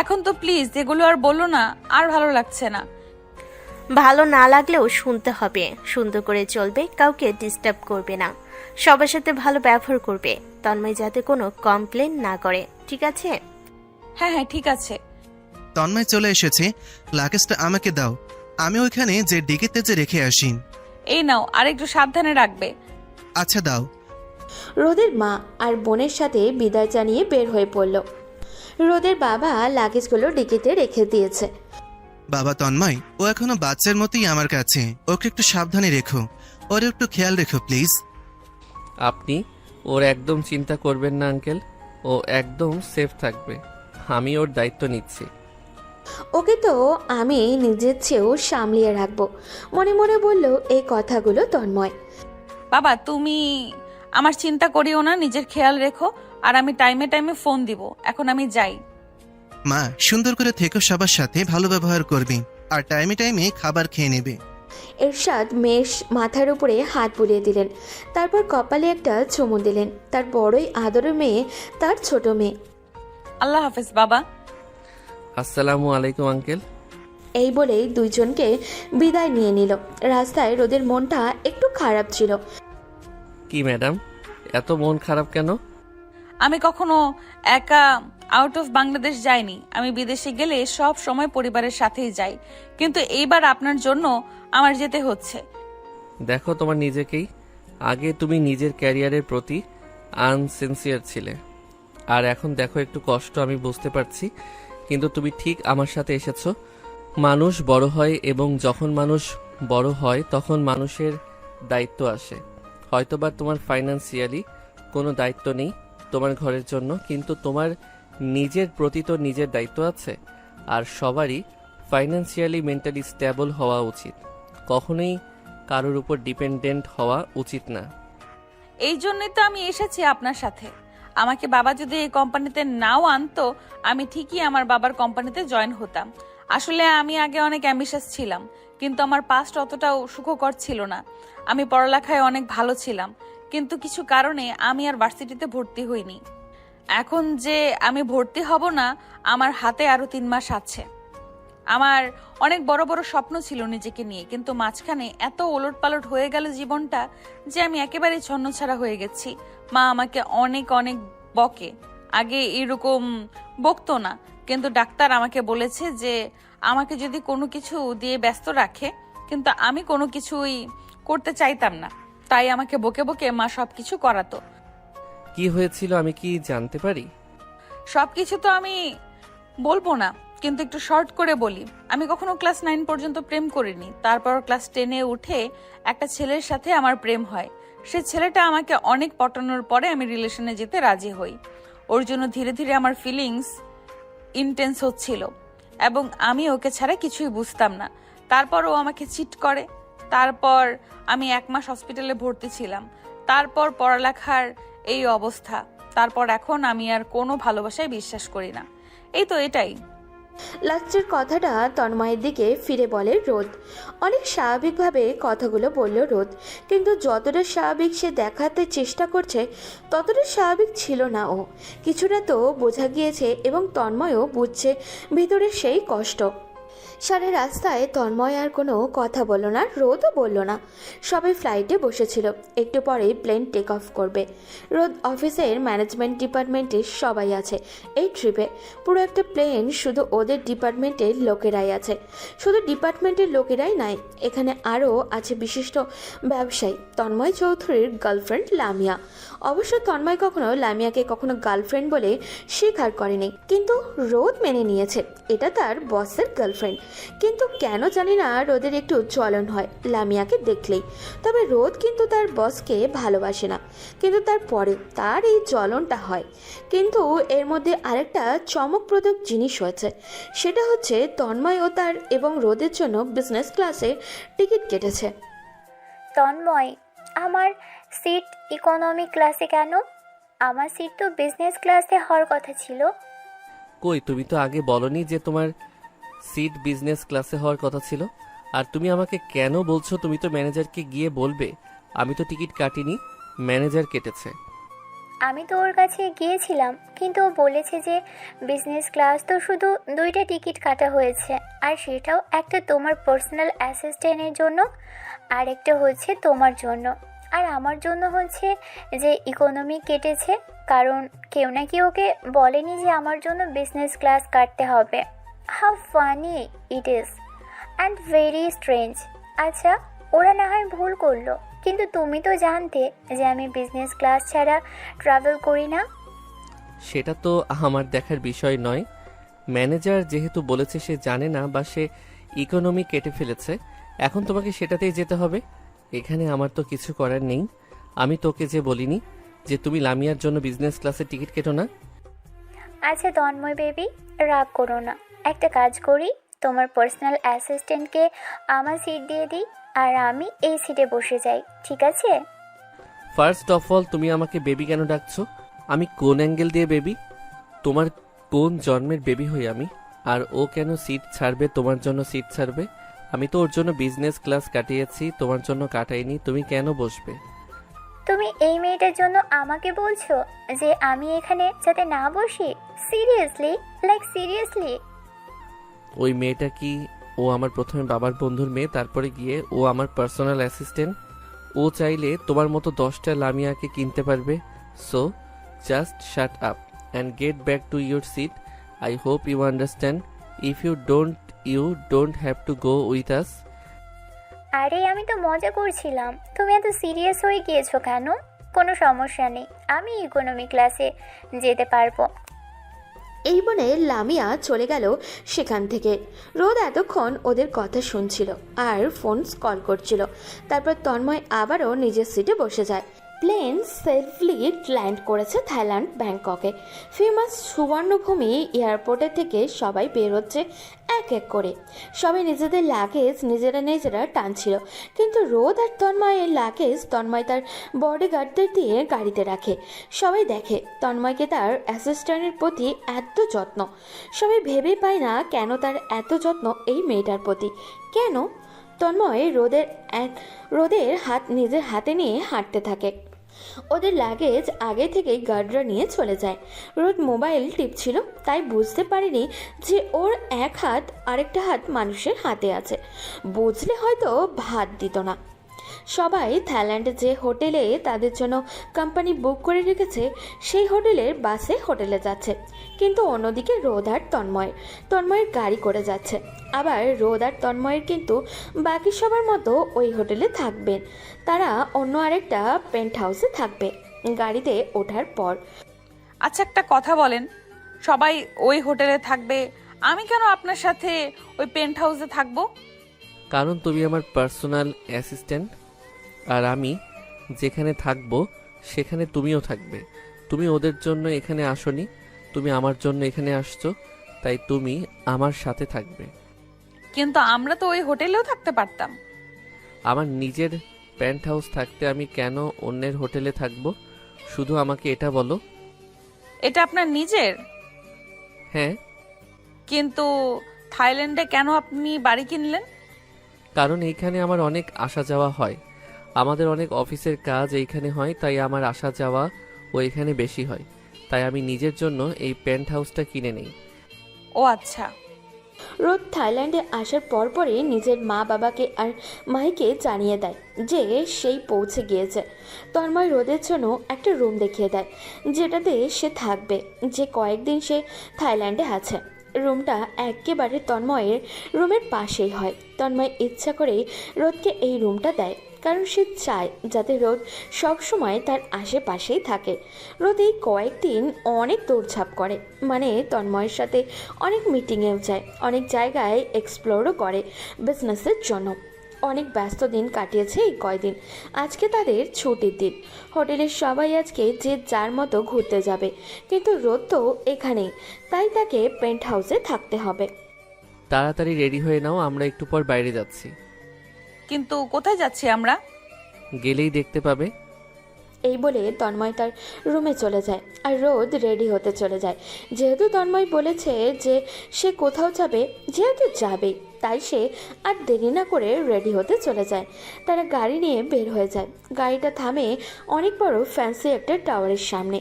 এখন তো প্লিজ এগুলো আর বলো না, আর ভালো লাগছে না। ভালো না লাগলেও শুনতে হবে। সুন্দর করে চলবে, কাউকে ডিস্টার্ব করবে না, সবার সাথে ভালো ব্যবহার করবে। তন্ময় যাতে কোনো কমপ্লেন না করে, ঠিক আছে? হ্যাঁ হ্যাঁ ঠিক আছে। তন্ময় চলে এসেছে, লাগেজটা আমাকে দাও, আমি ওইখানে যে ডিগিতে যে রেখে আসি। এই নাও, আর একটু সাবধানে রাখবে। আচ্ছা দাও। রোদের মা আর বোনের সাথে বিদায় জানিয়ে বের হয়ে পড়ল। রোদের বাবা লাগেজগুলো ডিকিতে রেখে দিয়েছে। বাবা তন্ময়, ও এখনো বাচ্চার মতোই আমার কাছে, ওকে একটু সাবধানে রেখো, ওর একটু খেয়াল রেখো প্লিজ। আপনি ওর একদম চিন্তা করবেন না আঙ্কেল, ও একদম সেফ থাকবে, আমি ওর দায়িত্ব নিচ্ছি। ওকে তো আমি নিজের চেয়েও সামলিয়ে রাখবো, মনে মনে বলল এই কথাগুলো তন্ময়। বাবা তুমি আমার চিন্তা করিও না, নিজের খেয়াল রেখো, আর আমি টাইমে টাইমে ফোন দিব। এখন আমি যাই। মা, সুন্দর করে থেকো, সবার সাথে ভালো ব্যবহার করবে, আর টাইমে টাইমে খাবার খেয়ে নেবে। এরশাদ মেয়ের মাথার উপরে হাত বুলিয়ে দিলেন, তারপর কপালে একটা চুমু দিলেন। তার বড়ই আদরের মেয়ে, তার ছোট মেয়ে। আল্লাহ হাফেজ বাবা। আসসালামু আলাইকুম আঙ্কেল। এই বলেই দুইজনকে বিদায় নিয়ে নিল। রাস্তায় রোদের মনটা একটু খারাপ ছিল। কি ম্যাডাম, এত মন খারাপ কেন? আমি কখনো একা আউট অফ বাংলাদেশ যাইনি। আমি বিদেশে গেলে সব সময় পরিবারের সাথেই যাই, কিন্তু এইবার আপনার জন্য আমার যেতে হচ্ছে। দেখো তোমার নিজেকেই, আগে তুমি নিজের ক্যারিয়ারের প্রতি আনসিনসিয়ার ছিলে, আর এখন দেখো একটু কষ্ট আমি বুঝতে পারছি, কিন্তু তুমি ঠিক আমার সাথে এসেছো। মানুষ বড় হয় এবং যখন মানুষ বড় হয় তখন মানুষের দায়িত্ব আসে। হয়তোবা তোমার ফাইন্যান্সিয়ালি কোনো দায়িত্ব নেই তোমার ঘরের জন্য, কিন্তু তোমার নিজের প্রতি তো নিজের দায়িত্ব আছে। আর সবারই ফাইন্যান্সিয়ালি মেন্টালি স্টেবল হওয়া উচিত, কখনোই কারোর উপর ডিপেন্ডেন্ট হওয়া উচিত না। এই জন্যই তো আমি এসেছি আপনার সাথে। আমাকে বাবা যদি এই কোম্পানিতে নাও আনতো, আমি ঠিকই আমার বাবার কোম্পানিতে জয়েন হতাম। আসলে আমি আগে অনেক অ্যাম্বিশাস ছিলাম, কিন্তু আমার পাস্ট অতটাও সুখকর ছিল না। আমি পড়ালেখায় অনেক ভালো ছিলাম, কিন্তু কিছু কারণে আমি আর ভার্সিটিতে ভর্তি হইনি। এখন যে আমি ভর্তি হব না, আমার হাতে আরো 3 মাস আছে। আমার অনেক বড় বড় স্বপ্ন ছিল নিজেকে নিয়ে, কিন্তু মাঝখানে এত ওলটপালট হয়ে গেল জীবনটা যে আমি একেবারে ছন্নছাড়া হয়ে গেছি। মা আমাকে অনেক অনেক বকে, আগে এরকম বকতো না, কিন্তু ডাক্তার আমাকে বলেছে যে আমাকে যদি কোনো কিছু দিয়ে ব্যস্ত রাখে, কিন্তু আমি কোনো কিছুই করতে চাইতাম না, তাই আমাকে বকে বকে মা সবকিছু করাতো। কি হয়েছিল আমি কি জানতে পারি? সবকিছু তো আমি বলবো না, কিন্তু একটু শর্ট করে বলি। আমি কখনো ক্লাস 9 পর্যন্ত প্রেম করিনি। তারপর ক্লাস 10-এ উঠে একটা ছেলের সাথে আমার প্রেম হয়। সে ছেলেটা আমাকে অনেক পটানোর পরে আমি রিলেশনে যেতে রাজি হই। ওর জন্য ধীরে ধীরে আমার ফিলিংস ইন্টেন্স হচ্ছিল এবং আমি ওকে ছাড়া কিছুই বুঝতাম না। তারপর ও আমাকে চিট করে। তারপর আমি 1 মাস হসপিটালে ভর্তি ছিলাম। তারপর পড়ালেখার এই অবস্থা। তারপর এখন আমি আর কোনো ভালোবাসায় বিশ্বাস করি না। এই তো এটাই। লাস্টের কথাটা তন্ময়ের দিকে ফিরে বলে রোদ। অনেক স্বাভাবিকভাবে কথাগুলো বলল রোদ, কিন্তু যতটা স্বাভাবিক সে দেখাতে চেষ্টা করছে ততটা স্বাভাবিক ছিল না ও। কিছুটা তো বোঝা গিয়েছে এবং তন্ময়ও বুঝছে ভিতরে সেই কষ্ট। সারা রাস্তায় তন্ময় আর কোনো কথা বলল না, রোদও বলল না। সবাই ফ্লাইটে বসেছিল, একটু পরেই প্লেন টেক অফ করবে। রোদ অফিসের ম্যানেজমেন্ট ডিপার্টমেন্টের সবাই আছে এই ট্রিপে। পুরো একটা প্লেন শুধু ওদের ডিপার্টমেন্টের লোকেরাই আছে। শুধু ডিপার্টমেন্টের লোকেরাই নাই, এখানে আরও আছে বিশিষ্ট ব্যবসায়ী তন্ময় চৌধুরীর গার্লফ্রেন্ড লামিয়া। অবশ্য তন্ময় কখনো লামিয়াকে কখনো গার্লফ্রেন্ড বলে স্বীকার করেনি, কিন্তু রোদ মেনে নিয়েছে এটা তার বসের গার্লফ্রেন্ড। কিন্তু কেন জানি না রোদের একটু জ্বলন হয় লামিয়াকে দেখলেই। তবে রোদ কিন্তু তার বসকে ভালোবাসে না, কিন্তু তারপরেও তার এই জ্বলনটা হয়। কিন্তু এর মধ্যে আরেকটা চমকপ্রদ জিনিস হয়েছে, সেটা হচ্ছে তন্ময় ও তার এবং রোদের জন্য বিজনেস ক্লাসে টিকিট কেটেছে। তন্ময়, আমার সিট ইকোনমি ক্লাসে কেন? আমার সিট তো বিজনেস ক্লাসে হওয়ার কথা ছিল। কই, তুমি তো আগে বলনি যে তোমার সিট বিজনেস ক্লাসে হওয়ার কথা ছিল। আর তুমি আমাকে কেন বলছো তুমি তো ম্যানেজারকে গিয়ে বলবে? আমি তো টিকিট কাটিনি, ম্যানেজার কেটেছে। আমি তো ওর কাছে গিয়েছিলাম, কিন্তু ও বলেছে যে বিজনেস ক্লাস তো শুধু 2টা টিকিট কাটা হয়েছে, আর সেটাও একটা তোমার পার্সোনাল অ্যাসিস্ট্যান্টের জন্য আর একটা হচ্ছে তোমার জন্য। আর আমার জন্য হচ্ছে যে ইকোনমি কেটেছে, কারণ কেউ নাকি ওকে বলেনি যে আমার জন্য বিজনেস ক্লাস কাটতে হবে। How funny it is and very strange. আচ্ছা, ওরা না হয় ভুল করলো, কিন্তু তুমি তো জানতে যে আমি বিজনেস ক্লাস ছাড়া ট্রাভেল করি না। সেটা তো আমার দেখার বিষয় নয়। ম্যানেজার যেহেতু বলেছে সে জানে না বা সে ইকোনমি কেটে ফেলেছে, এখন তোমাকে সেটাতেই যেতে হবে। এখানে আমার তো কিছু করার নেই। আমি তোকে যে বলিনি যে তুমি লামিয়ার জন্য বিজনেস ক্লাসের টিকিট কেটো না। আচ্ছা তন্ময় বেবি, রাগ করো না। একটা কাজ করি, তোমার পার্সোনাল অ্যাসিস্ট্যান্টকে আমার সিট দিয়ে দিই আর আমি এই সিটে বসে যাই, ঠিক আছে? ফার্স্ট অফ অল, তুমি আমাকে বেবি কেন ডাকছো? আমি কোন অ্যাঙ্গেল দিয়ে বেবি? তোমার কোন জন্মের বেবি হই আমি? আর ও কেন সিট ছাড়বে? তোমার জন্য সিট ছাড়বে? আমি তো ওর জন্য বিজনেস ক্লাস কাটিয়েছি, তোমার জন্য কাটাইনি। তুমি কেন বসবে? তুমি এই মেয়েটার জন্য আমাকে বলছো যে আমি এখানে যাতে না বসি? Seriously, like seriously? ওই মেয়েটা কি? ও আমার প্রথমে বাবার বন্ধুর মেয়ে, তারপরে গিয়ে ও আমার পার্সোনাল অ্যাসিস্ট্যান্ট। ও চাইলে তোমার মতো 10টা লামিয়াকে কিনতে পারবে। So just shut up and get back to your seat. I hope you understand. If you don't have to go with us. আরে আমি তো মজা করছিলাম, তুমি এত সিরিয়াস হয়ে গিয়েছো কেন? কোনো সমস্যা নেই, আমি ইকোনমি ক্লাসে যেতে পারবো। এই বলে লামিয়া চলে গেল সেখান থেকে। রোদ এতক্ষণ ওদের কথা শুনছিল আর ফোন কল করছিল। তারপর তন্ময় আবারও নিজের সিটে বসে যায়। প্লেন সেফলি ল্যান্ড করেছে থাইল্যান্ড ব্যাংককে। ফেমাস সুবর্ণভূমি এয়ারপোর্টের থেকে সবাই বের হচ্ছে এক এক করে। সবাই নিজেদের লাগেজ নিজেরা টানছিল, কিন্তু রোদ আর তন্ময়ের লাগেজ তন্ময় তার বডিগার্ডদের দিয়ে গাড়িতে রাখে। সবাই দেখে তন্ময়কে তার অ্যাসিস্ট্যান্টের প্রতি এত যত্ন। সবাই ভেবে পায় না কেন তার এত যত্ন এই মেয়েটার প্রতি। কেন? তন্ময় রোদের হাত নিজের হাতে নিয়ে হাঁটতে থাকে। ওদের লাগেজ আগে থেকেই গার্ডরা নিয়ে চলে যায়। রোদ মোবাইল টিপছিল, তাই বুঝতে পারেনি যে ওর এক হাত আরেকটা হাত মানুষের হাতে আছে। বুঝলে হয়তো ভাত দিত না। সবাই থাইল্যান্ডে যে হোটেলে তাদের জন্য কোম্পানি বুক করে রেখেছে সেই হোটেলের বাসে হোটেলে যাচ্ছে, কিন্তু অন্যদিকে রোদ আর তন্ময়ের গাড়ি করে যাচ্ছে। আবার রোদ আর তন্ময়ের কিন্তু বাকি সবার মতো ওই হোটেলে থাকবেন, তারা অন্য আরেকটা পেন্ট হাউসে থাকবে গাড়িতে ওঠার পর। আচ্ছা একটা কথা বলেন, সবাই ওই হোটেলে থাকবে, আমি কেন আপনার সাথে ওই পেন্ট হাউসে থাকবো? কারণ তুমি আমার পার্সোনাল অ্যাসিস্ট্যান্ট, আর আমি যেখানে থাকবো সেখানে তুমিও থাকবে। তুমি ওদের জন্য এখানে আসোনি, তুমি আমার জন্য এখানে আসছো, তাই তুমি আমার সাথে থাকবে। কিন্তু আমরা তো ওই হোটেলেও থাকতে পারতাম। আমার নিজের পেন্ট হাউস থাকতে আমি কেন অন্যের হোটেলে থাকবো? শুধু আমাকে এটা বলো। এটা আপনার নিজের? হ্যাঁ। কিন্তু থাইল্যান্ডে কেন আপনি বাড়ি কিনলেন? কারণ এইখানে আমার অনেক আসা যাওয়া হয়, আমাদের অনেক অফিসের কাজ এইখানে হয়, তাই আমার আসা যাওয়া ও এখানে বেশি হয়, তাই আমি নিজের জন্য এই পেন্ট হাউসটা কিনে নেই। ও আচ্ছা। রোদ থাইল্যান্ডে আসার পরপরই নিজের মা বাবাকে আর মাহিকে জানিয়ে দেয় যে সেই পৌঁছে গিয়েছে। তন্ময় রোদের জন্য একটা রুম দেখিয়ে দেয় যেটাতে সে থাকবে, যে কয়েকদিন সে থাইল্যান্ডে আছে। রুমটা একেবারে তন্ময়ের রুমের পাশেই হয়। তন্ময় ইচ্ছা করেই রোদকে এই রুমটা দেয়, কারণ সে চায় যাতে রোদ সবসময় তার আশেপাশেই থাকে। রোদ এই কয়েকদিন অনেক দৌড়ঝাঁপ করে, মানে তন্ময়ের সাথে অনেক মিটিংয়েও যায়, অনেক জায়গায় এক্সপ্লোরও করে বিজনেসের জন্য। অনেক ব্যস্ত দিন কাটিয়েছে এই কয়দিন। আজকে তাদের ছুটির দিন। হোটেলের সবাই আজকে যে যার মতো ঘুরতে যাবে, কিন্তু রোদ তো এখানেই, তাই তাকে পেন্ট হাউসে থাকতে হবে। তাড়াতাড়ি রেডি হয়ে নাও, আমরা একটু পর বাইরে যাচ্ছি। কিন্তু কোথায় যাচ্ছি আমরা? গেলেই দেখতে পাবে। এই বলে তন্ময় তার রুমে চলে যায় আর রোদ রেডি হতে চলে যায়। যেহেতু তন্ময় বলেছে যে সে কোথাও যাবে, যেহেতু যাবেই, তাই সে আর দেরি না করে রেডি হতে চলে যায়। তারা গাড়ি নিয়ে বের হয়ে যায়। গাড়িটা থামে অনেক বড় ফ্যান্সি একটা টাওয়ারের সামনে।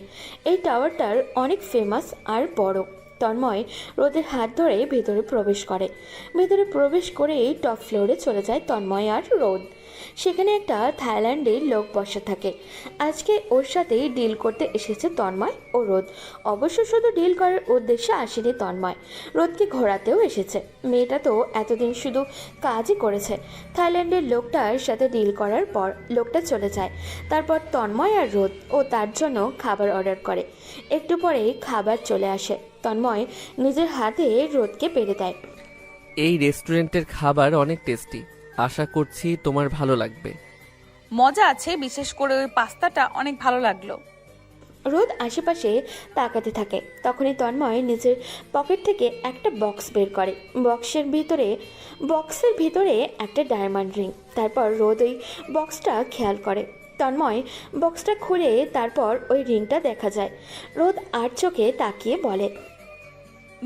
এই টাওয়ারটার অনেক ফেমাস আর বড়। তন্ময় রোদের হাত ধরে ভেতরে প্রবেশ করে। ভেতরে প্রবেশ করেই টপ ফ্লোরে চলে যায় তন্ময় আর রোদ। সেখানে একটা থাইল্যান্ডের লোক বসে থাকে। আজকে ওর সাথেই ডিল করতে এসেছে তন্ময় ও রোদ। অবশ্য শুধু ডিল করার উদ্দেশ্যে আসেনি তন্ময়, রোদকে ঘোরাতেও এসেছে। মেয়েটা তো এতদিন শুধু কাজই করেছে। থাইল্যান্ডের লোকটার সাথে ডিল করার পর লোকটা চলে যায়। তারপর তন্ময় আর রোদ ও তার জন্য খাবার অর্ডার করে। একটু পরেই খাবার চলে আসে। তন্ময় নিজের হাতে রোদকে পেরে দেয়। এই রেস্টুরেন্টের খাবার অনেক টেস্টি, আশা করছি তোমার ভালো লাগবে। মজা আছে, বিশেষ করে ওই পাস্তাটা অনেক ভালো লাগলো। রোদ আশেপাশে তাকাতে থাকে। তখনই তন্ময় নিজের পকেট থেকে একটা বক্স বের করে। বক্সের ভিতরে একটা ডায়মন্ড রিং। তারপর রোদ ওই বক্সটা খেয়াল করে। তন্ময় বক্সটা খুলে তারপর ওই রিংটা দেখা যায়। রোদ আর চোখে তাকিয়ে বলে,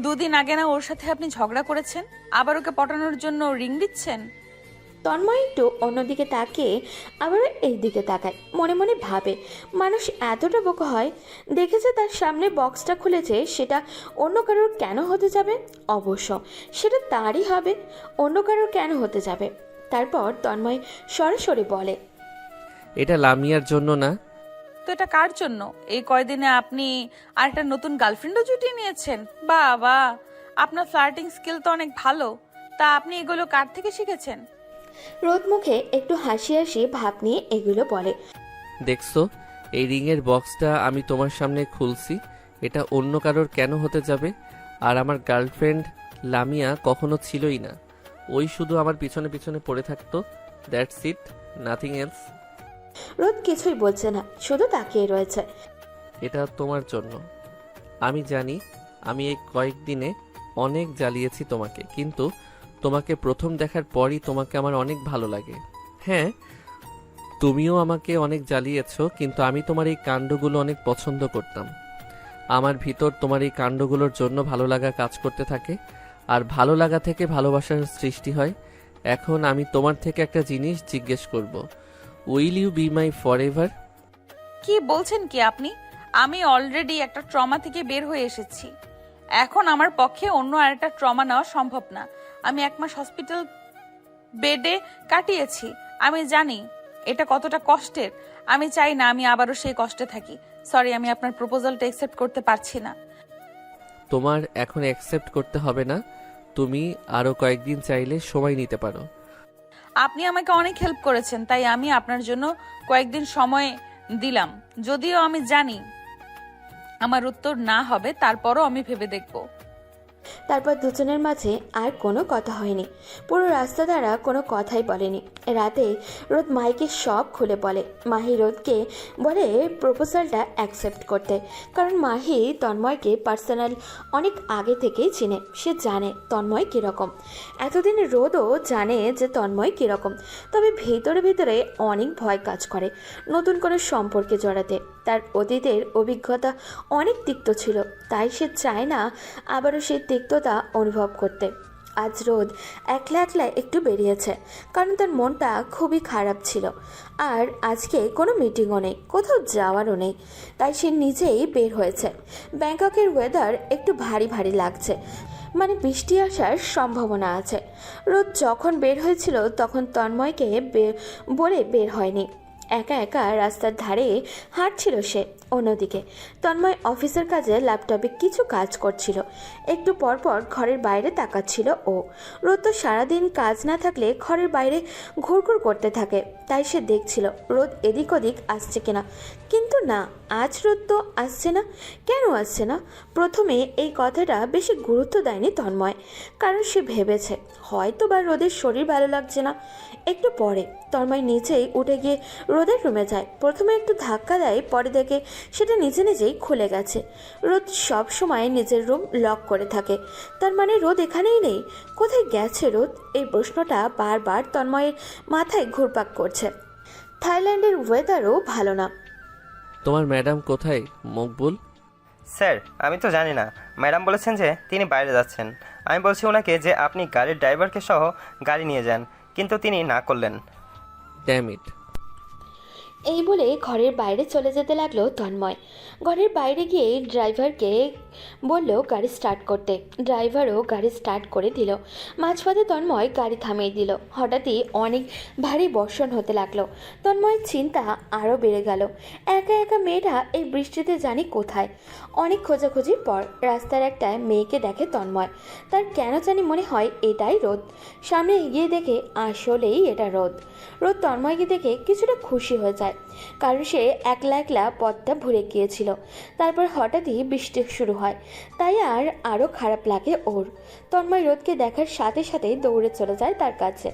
2 দিন আগে না ওর সাথে আপনি ঝগড়া করেছেন, আবার ওকে পটানোর জন্য রিং দিচ্ছেন? তন্ময় একটু অন্যদিকে তাকিয়ে আবারও এই দিকে তাকায়। মনে মনে ভাবে, মানুষ এতটা বোকা হয়? দেখেছে তার সামনে বক্সটা খুলেছে, সেটা অন্য কারোর কেন হতে যাবে? অবশ্য সেটা তারই হবে, অন্য কারোর কেন হতে যাবে? তারপর তন্ময় সরাসরি বলে, এটা লামিয়ার জন্য না। তো এটা কার জন্য? এই কয়দিনে আপনি আর একটা নতুন গার্লফ্রেন্ডও জুটিয়ে নিয়েছেন। বাবা, আপনার ফ্লার্টিং স্কিল তো অনেক ভালো। তা আপনি এগুলো কার থেকে শিখেছেন? রোদ মুখে একটু হাসি হাসি ভাব নিয়ে এগুলো বলে, দেখছো, এই রিংয়ের বক্সটা আমি তোমার সামনে খুলছি, এটা অন্য কারোর কেন হতে যাবে? আর আমার গার্লফ্রেন্ড লামিয়া কখনো ছিলই না, ওই শুধু আমার পিছনে পিছনে পড়ে থাকতো। That's it, nothing else. রোদ কিছুই বলছে না, শুধু তাকিয়ে রয়েছে। এটা তোমার জন্য। আমি জানি আমি এই কয়েকদিনে অনেক জ্বালিয়েছি তোমাকে, কিন্তু তোমাকে প্রথম দেখার পরই তোমাকে আমার অনেক ভালো লাগে। হ্যাঁ, তুমিও আমাকে অনেক জ্বালিয়েছ, কিন্তু আমি তোমার এই কাণ্ডগুলো অনেক পছন্দ করতাম। আমার ভিতর তোমার এই কাণ্ডগুলোর জন্য ভালো লাগা কাজ করতে থাকে, আর ভালো লাগা থেকে ভালোবাসার সৃষ্টি হয়। এখন আমি তোমার থেকে একটা জিনিস জিজ্ঞেস করব, will you be my forever? কি বলছেন কি আপনি? আমি অলরেডি একটা ট্রমা থেকে বের হয়ে এসেছি। এখন আমার পক্ষে অন্য আরেকটা ট্রমা নেওয়া সম্ভব না। আমি 1 মাস হসপিটাল বেডে কাটিয়েছি। আমি জানি এটা কতটা কষ্টের। আমি চাই না আমি আবারও সেই কষ্টে থাকি। সরি, আমি আপনার প্রপোজালটা অ্যাকসেপ্ট করতে পারছি না। তোমার এখন অ্যাকসেপ্ট করতে হবে না, তুমি আরো কয়েকদিন চাইলে সময় নিতে পারো। আপনি আমাকে অনেক হেল্প করেছেন, তাই আমি আপনার জন্য কয়েকদিন সময় দিলাম। যদিও আমি জানি আমার উত্তর না হবে, তারপরও আমি ভেবে দেখব। তারপর দুজনের মাঝে আর কোনো কথা হয়নি। পুরো রাস্তা দ্বারা কোনো কথাই বলেনি। রাতে রোদ মাইকে সব খুলে বলে। মাহি রোদকে বলে প্রপোজালটা অ্যাকসেপ্ট করতে, কারণ মাহি তন্ময়কে পার্সোনাল অনেক আগে থেকেই চিনে। সে জানে তন্ময় কীরকম। এতদিন রোদও জানে যে তন্ময় কীরকম, তবে ভেতরে ভেতরে অনেক ভয় কাজ করে নতুন কোনো সম্পর্কে জড়াতে। তার অতীতের অভিজ্ঞতা অনেক তিক্ত ছিল, তাই সে চায় না আবারও সে তিক্ততা অনুভব করতে। আজ রোদ একলা একলা একটু বেরিয়েছে, কারণ তার মনটা খুবই খারাপ ছিল। আর আজকে কোনো মিটিংও নেই, কোথাও যাওয়ারও নেই, তাই সে নিজেই বের হয়েছে। ব্যাংককের ওয়েদার একটু ভারী ভারী লাগছে, মানে বৃষ্টি আসার সম্ভাবনা আছে। রোদ যখন বের হয়েছিল তখন তন্ময়কে বলে বের হয়নি, একা একা রাস্তার ধারে হাঁটছিল সে। অন্যদিকে তন্ময় অফিসের কাজে ল্যাপটপে কিছু কাজ করছিল। একটু পরপর ঘরের বাইরে তাকাচ্ছিল ও। রোদ তো সারাদিন কাজ না থাকলে ঘরের বাইরে ঘুরঘুর করতে থাকে, তাই সে দেখছিল রোদ এদিক ওদিক আসছে কিনা। কিন্তু না, আজ রোদ তো আসছে না। কেন আসছে না? প্রথমে এই কথাটা বেশি গুরুত্ব দেয়নি তন্ময়, কারণ সে ভেবেছে হয়তো বা রোদের শরীর ভালো লাগছে না। একটু পরে তন্ময় নিচেই উঠে গিয়ে রোদের রুমে যায়। প্রথমে একটু ধাক্কা দেয়, পরে দেখে সেটা নিজে নিজেই খুলে গেছে। রোদ সব সময় নিজের রুম লক করে থাকে, তার মানে রোদ এখানেই নেই। কোথায় গেছে রোদ? এই প্রশ্নটা বারবার তন্ময়ের মাথায় ঘুরপাক করছে। থাইল্যান্ডের ওয়েদারও ভালো না। তোমার ম্যাডাম কোথায় মকবুল? স্যার আমি তো জানি না, ম্যাডাম বলেছেন যে তিনি বাইরে যাচ্ছেন। আমি বলছি ওনাকে যে আপনি গাড়ির ড্রাইভারকে সহ গাড়ি নিয়ে যান, কিন্তু তিনি না করলেন। Damn it. এই বলে ঘরের বাইরে চলে যেতে লাগলো তন্ময়। ঘরের বাইরে গিয়ে ড্রাইভারকে বলল গাড়ি স্টার্ট করতে। ড্রাইভারও গাড়ি স্টার্ট করে দিল। মাঝপথে তন্ময় গাড়ি থামিয়ে দিল। হঠাৎই অনেক ভারী বর্ষণ হতে লাগলো। তন্ময়ের চিন্তা আরও বেড়ে গেল। একা একা মেয়েটা এই বৃষ্টিতে জানি কোথায়। অনেক খোঁজাখুঁজির পর রাস্তার একটা মেয়েকে দেখে তন্ময়। তার কেন জানি মনে হয় এটাই রোদ। সামনে এগিয়ে দেখে আসলেই এটা রোদ। রোদ তন্ময়কে দেখে কিছুটা খুশি হয়ে যায়, কারণ সে একলা একলা পথটা ভরে গিয়েছিল। তারপর হঠাৎই বৃষ্টি শুরু হয়, তাই আরও খারাপ লাগে ওর। তন্ময় রোদকে দেখার সাথে সাথে দৌড়ে চলে যায় তার কাছে।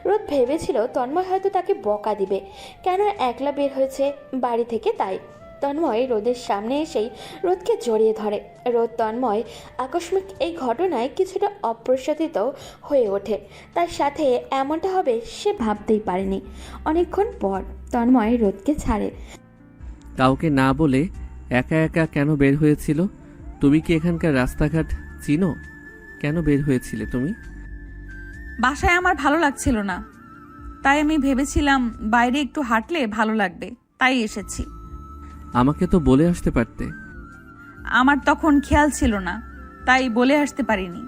রোদ ভেবেছিল তন্ময় হয়তো তাকে বকা দিবে, কেন একলা বের হয়েছে বাড়ি থেকে, তাই। তন্ময় রোদের সামনে এসেই রোদকে জড়িয়ে ধরে। রোদ তন্ময় আকস্মিক এই ঘটনায় কিছুটা অপ্রসাদিত হয়ে ওঠে। তার সাথে এমনটা হবে সে ভাবতেই পারেনি। অনেকক্ষণ পর তন্ময় রোদকে ছাড়ে। কাউকে না বলে একা একা কেন বের হয়েছিল? তুমি কি এখানকার রাস্তাঘাট চিনো? কেন বের হয়েছিলে তুমি? বাসায় আমার ভালো লাগছিল না, তাই আমি ভেবেছিলাম বাইরে একটু হাঁটলে ভালো লাগবে, তাই এসেছি। আমাকে তো বলে আসতে পারতে। আমার তখন খেয়াল ছিল না, তাই বলে আসতে পারিনি।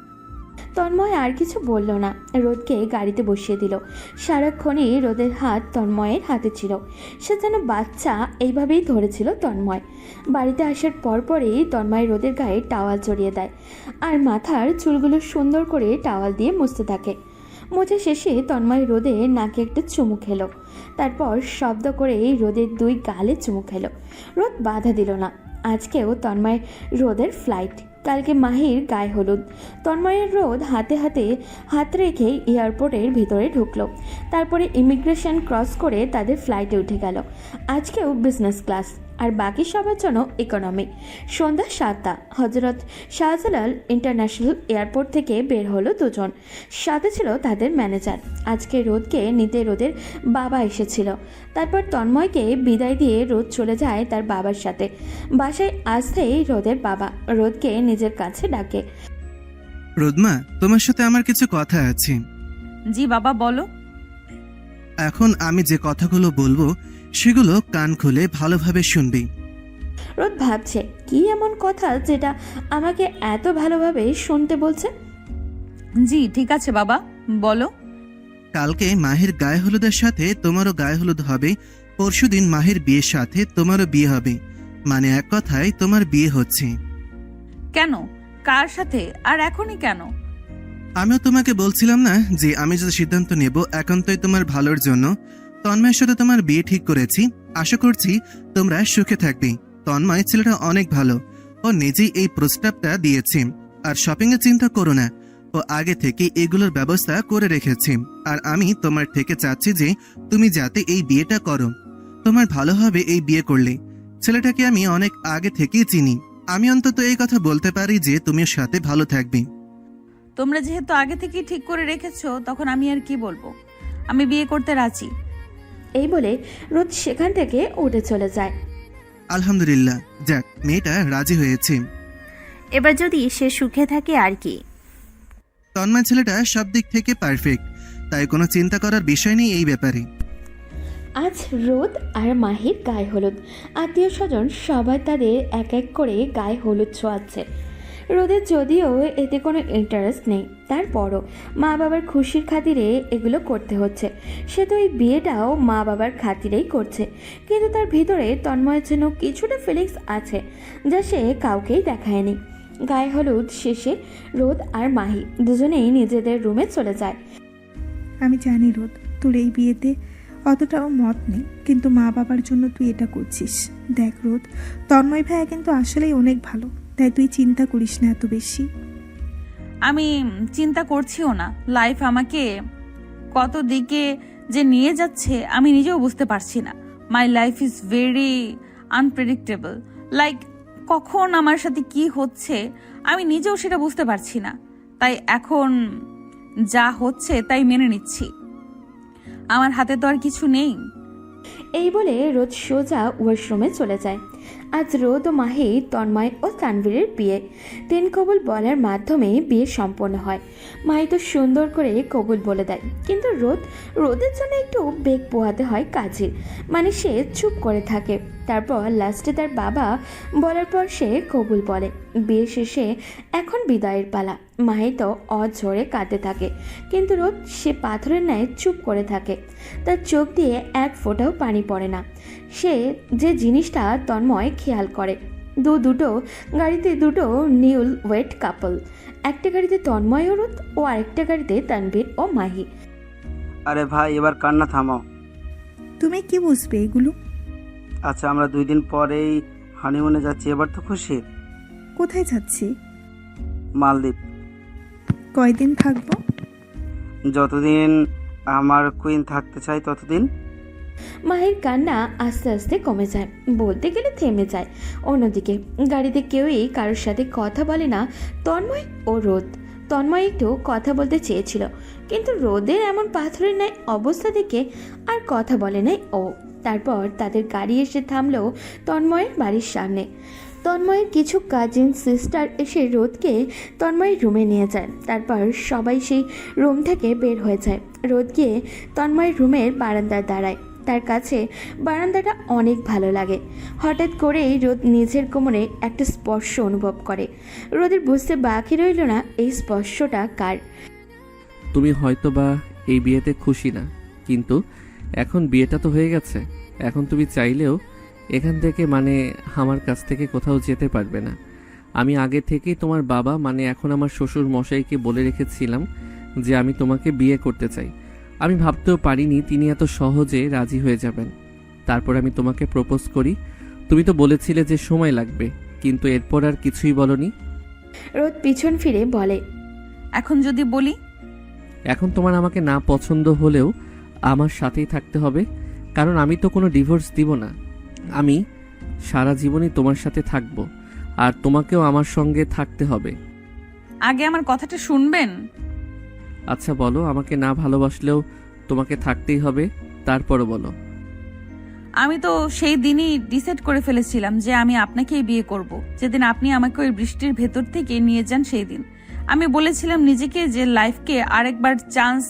তন্ময় আর কিছু বলল না, রোদকে গাড়িতে বসিয়ে দিল। সারাক্ষণই রোদের হাত তন্ময়ের হাতে ছিল। সে যেন বাচ্চা এইভাবেই ধরেছিল তন্ময়। বাড়িতে আসার পরপরই তন্ময় রোদের গায়ে টাওয়াল জড়িয়ে দেয় আর মাথার চুলগুলো সুন্দর করে টাওয়াল দিয়ে মুছতে থাকে। মোছা শেষে তন্ময় রোদে নাকে একটা চুমু খেলো। তারপর শব্দ করে রোদের দুই গালে চুমু খেলো। রোদ বাধা দিল না। আজকেও তন্ময় রোদের ফ্লাইট, কালকে মাহির গায়ে হলুদ। তন্ময়ের রোদ হাতে হাত রেখে এয়ারপোর্টের ভিতরে ঢুকলো। তারপরে ইমিগ্রেশন ক্রস করে তাদের ফ্লাইটে উঠে গেল। আজকেও বিজনেস ক্লাস, আর বাকি সবার জন্য ইকোনমি। সন্ধ্যা 7টা। হজরত শাহজালাল ইন্টারন্যাশনাল এয়ারপোর্ট থেকে বের হলো দুজন, সাথে ছিল তাদের ম্যানেজার। আজকে রোদকে নিতে রোদের বাবা এসেছিল। তারপর তন্ময়কে বিদায় দিয়ে রোদ চলে যায় তার বাবার সাথে। বাসায় আসতেই রোদের বাবা রোদকে নিজের কাছে ডাকে। রোদমা, তোমার সাথে আমার কিছু কথা আছে। জি বাবা, বলো। এখন আমি যে কথাগুলো বলবো সেগুলো কান খুলে ভালোভাবে শুনবি। রোদ ভাবছে কি এমন কথা যেটা আমাকে এত ভালোভাবে শুনতে বলছে। জি ঠিক আছে বাবা, বলো। কালকে মাহির গায়ে হলুদের সাথে তোমারও গায়ে হলুদ হবে। পরশুদিন মাহির বিয়ের সাথে তোমারও বিয়ে হবে, মানে এক কথায় তোমার বিয়ে হচ্ছে। কেন? কার সাথে? আর এখনই কেন? আমিও তোমাকে বলছিলাম না যে আমি যে সিদ্ধান্ত নেব একান্তই তোমার ভালোর জন্য। তন্ময়ের সাথে তোমার বিয়ে ঠিক করেছি, আশা করছি তোমরা সুখে থাকবে। তন্ময় ছেলেটা অনেক ভালো, ও নিজেই এই প্রস্তাবটা দিয়েছে। আর শপিং এর চিন্তা করো না, ও আগে থেকে এগুলোর ব্যবস্থা করে রেখেছে। আর আমি তোমার থেকে চাচ্ছি যে তুমি যাতে এই বিয়েটা করো। তোমার ভালো হবে এই বিয়ে করলে। ছেলেটাকে আমি অনেক আগে থেকেই চিনি। আমি অন্তত এই কথা বলতে পারি যে তুমি ওর সাথে ভালো থাকবে। তোমরা যেহেতু আগে থেকেই ঠিক করে রেখেছো, তখন আমি আর কি বলবো। আমি বিয়ে করতে রাজি। এই বলে রোদ সেখান থেকে উঠে চলে যায়। আলহামদুলিল্লাহ, যাক মেয়েটা রাজি হয়েছে। এবার যদি সে সুখে থাকে আর কি। তন্ময় ছেলেটা সব দিক থেকে পারফেক্ট, তাই কোনো চিন্তা করার বিষয় নেই এই ব্যাপারে। আজ রোদ আর মাহির গায়ে হলুদ। আত্মীয় স্বজন সবাই তাদের এক এক করে গায়ে হলুদ ছোঁয়াচ্ছে। রোদের যদিও এতে কোনো ইন্টারেস্ট নেই, তারপরও মা বাবার খুশির খাতিরে এগুলো করতে হচ্ছে। সে তো এই বিয়েটাও মা বাবার খাতিরেই করছে, কিন্তু তার ভিতরে তন্ময়ের জন্য কিছুটা ফিলিংস আছে যা সে কাউকেই দেখায়নি। গায়ে হলুদ শেষে রোদ আর মাহি দুজনেই নিজেদের রুমে চলে যায়। আমি জানি রোদ, তোর এই বিয়েতে অতটাও মত নেই, কিন্তু মা বাবার জন্য তুই এটা করছিস। দেখ রোদ, তন্ময় ভাইয়া কিন্তু আসলেই অনেক ভালো, তাই তুই চিন্তা করিস না এত বেশি। আমি চিন্তা করছিও না। লাইফ আমাকে কত দিকে যে নিয়ে যাচ্ছে আমি নিজেও বুঝতে পারছি না। My life is very unpredictable. Like কখন আমার সাথে কি হচ্ছে আমি নিজেও সেটা বুঝতে পারছি না। তাই এখন যা হচ্ছে তাই মেনে নিচ্ছি। আমার হাতে তো আর কিছু নেই। এই বলে রোদ সোজা ওয়াশরুমে চলে যায়। আজ রোদ ও মাহি, তন্ময় ও তানভীরের বিয়ে। 3 কবুল বলার মাধ্যমে বিয়ে সম্পন্ন হয়। মাহি তো সুন্দর করে কবুল বলে দেয়, কিন্তু রোদের জন্য একটু বেগ পোহাতে হয় কাজের, মানে সে চুপ করে থাকে। তারপর লাস্টে তার বাবা বলার পর সে কবুল বলে। বিয়ে শেষে এখন বিদায়ের পালা। মাহি তো অঝরে কাঁদতে থাকে, কিন্তু রোদ সে পাথরের ন্যায় চুপ করে থাকে। তার চোখ দিয়ে এক ফোঁটাও পানি পড়ে না। সে যে জিনিসটা তন্ময় খেয়াল করে, দুটো গাড়িতে দুটো নিউল ওয়েট কাপল, একটা গাড়িতে তন্ময় ও রোদ ও আরেকটা গাড়িতে তানভীর ও মাহি। আরে ভাই, এবার কান্না থামাও। তুমি কি বুঝবে এগুলো? আচ্ছা, আমরা 2 দিন পরেই হানিমুনে যাচ্ছি, এবার তো খুশি? কোথায় যাচ্ছি? মালদ্বীপ। কয়দিন থাকবো? যতদিন আমার কুইন থাকতে চাই ততদিন। মাহির কান্না আস্তে আস্তে কমে যায়, বলতে গেলে থেমে যায়। অন্যদিকে গাড়িতে কেউই কারোর সাথে কথা বলে না, তন্ময় ও রোদ। তন্ময় একটু কথা বলতে চেয়েছিল, কিন্তু রোদের এমন পাথরের ন্যায় অবস্থা দেখে আর কথা বলে নাই ও। তারপর তাদের গাড়ি এসে থামলো তন্ময়ের বাড়ির সামনে। তন্ময়ের কিছু কাজিন সিস্টার এসে রোদকে তন্ময়ের রুমে নিয়ে যায়। তারপর সবাই সেই রুম থেকে বের হয়ে যায়। রোদ গিয়ে তন্ময়ের রুমের বারান্দায় দাঁড়ায়। তার কাছে বারান্দাটা অনেক ভালো লাগে। হঠাৎ করেই রোদ নিজের কোমরে একটা স্পর্শ অনুভব করে। রোদের বুঝতে বাকি রইল না এই স্পর্শটা কার। তুমি হয়তো বা এই বিয়েতে খুশি না, কিন্তু এখন বিয়েটা তো হয়ে গেছে। এখন তুমি চাইলেও এখান থেকে, মানে আমার কাছ থেকে কোথাও যেতে পারবে না। আমি আগে থেকেই তোমার বাবা, মানে এখন আমার শ্বশুর মশাইকে বলে রেখেছিলাম যে আমি তোমাকে বিয়ে করতে চাই। আমি ভাবতেও পারিনি তিনি এত সহজে রাজি হয়ে যাবেন। তারপর আমি তোমাকে প্রপোজ করি। তুমি তো বলেছিলে যে সময় লাগবে, কিন্তু এরপর আর কিছুই বলনি। রোদ পিছন ফিরে বলে, এখন যদি বলি? এখন তোমার আমাকে না পছন্দ হলেও আমার সাথেই থাকতে হবে, কারণ আমি তো কোনো ডিভোর্স দিব না। আমি সারা জীবনই তোমার সাথে থাকব, আর তোমাকেও আমার সঙ্গে থাকতে হবে। আগে আমার কথাটা শুনবেন? আচ্ছা বলো, আমাকে না ভালোবাসলেও তোমাকে থাকতেই হবে, তারপরও বলো। আমি তো সেই দিনই ডিসাইড করে ফেলেছিলাম যে আমি আপনাকেই বিয়ে করব। যেদিন আপনি আমাকে ওই বৃষ্টির ভেতর থেকে নিয়ে যান সেই দিন আমি বলেছিলাম নিজেকে যে লাইফকে আরেকবার চান্স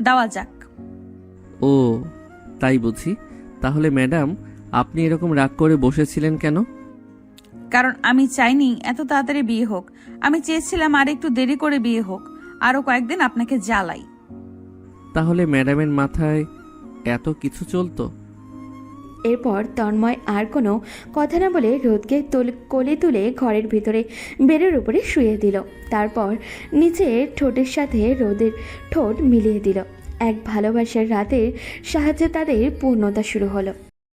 দেওয়া যাক। ও তাই বুঝি। তাহলে ম্যাডাম, আপনি এরকম রাগ করে বসেছিলেন কেন? কারণ আমি চাইনি এত তাড়াতাড়ি বিয়ে হোক। আমি চেয়েছিলাম আর একটু দেরি করে বিয়ে হোক, আরো কয়েকদিন আপনাকে জ্বালাই। তাহলে ম্যাডামের মাথায় এত কিছু চলতো? এরপর তন্ময় আর কোনো কথা না বলে রোদকে কোলে তুলে ঘরের ভিতরে বেডের উপরে শুয়ে দিল। তারপর নিচের ঠোঁটের সাথে রোদের ঠোঁট মিলিয়ে দিল। এক ভালোবাসার রাতের সাহায্যে তাদের পূর্ণতা শুরু হলো।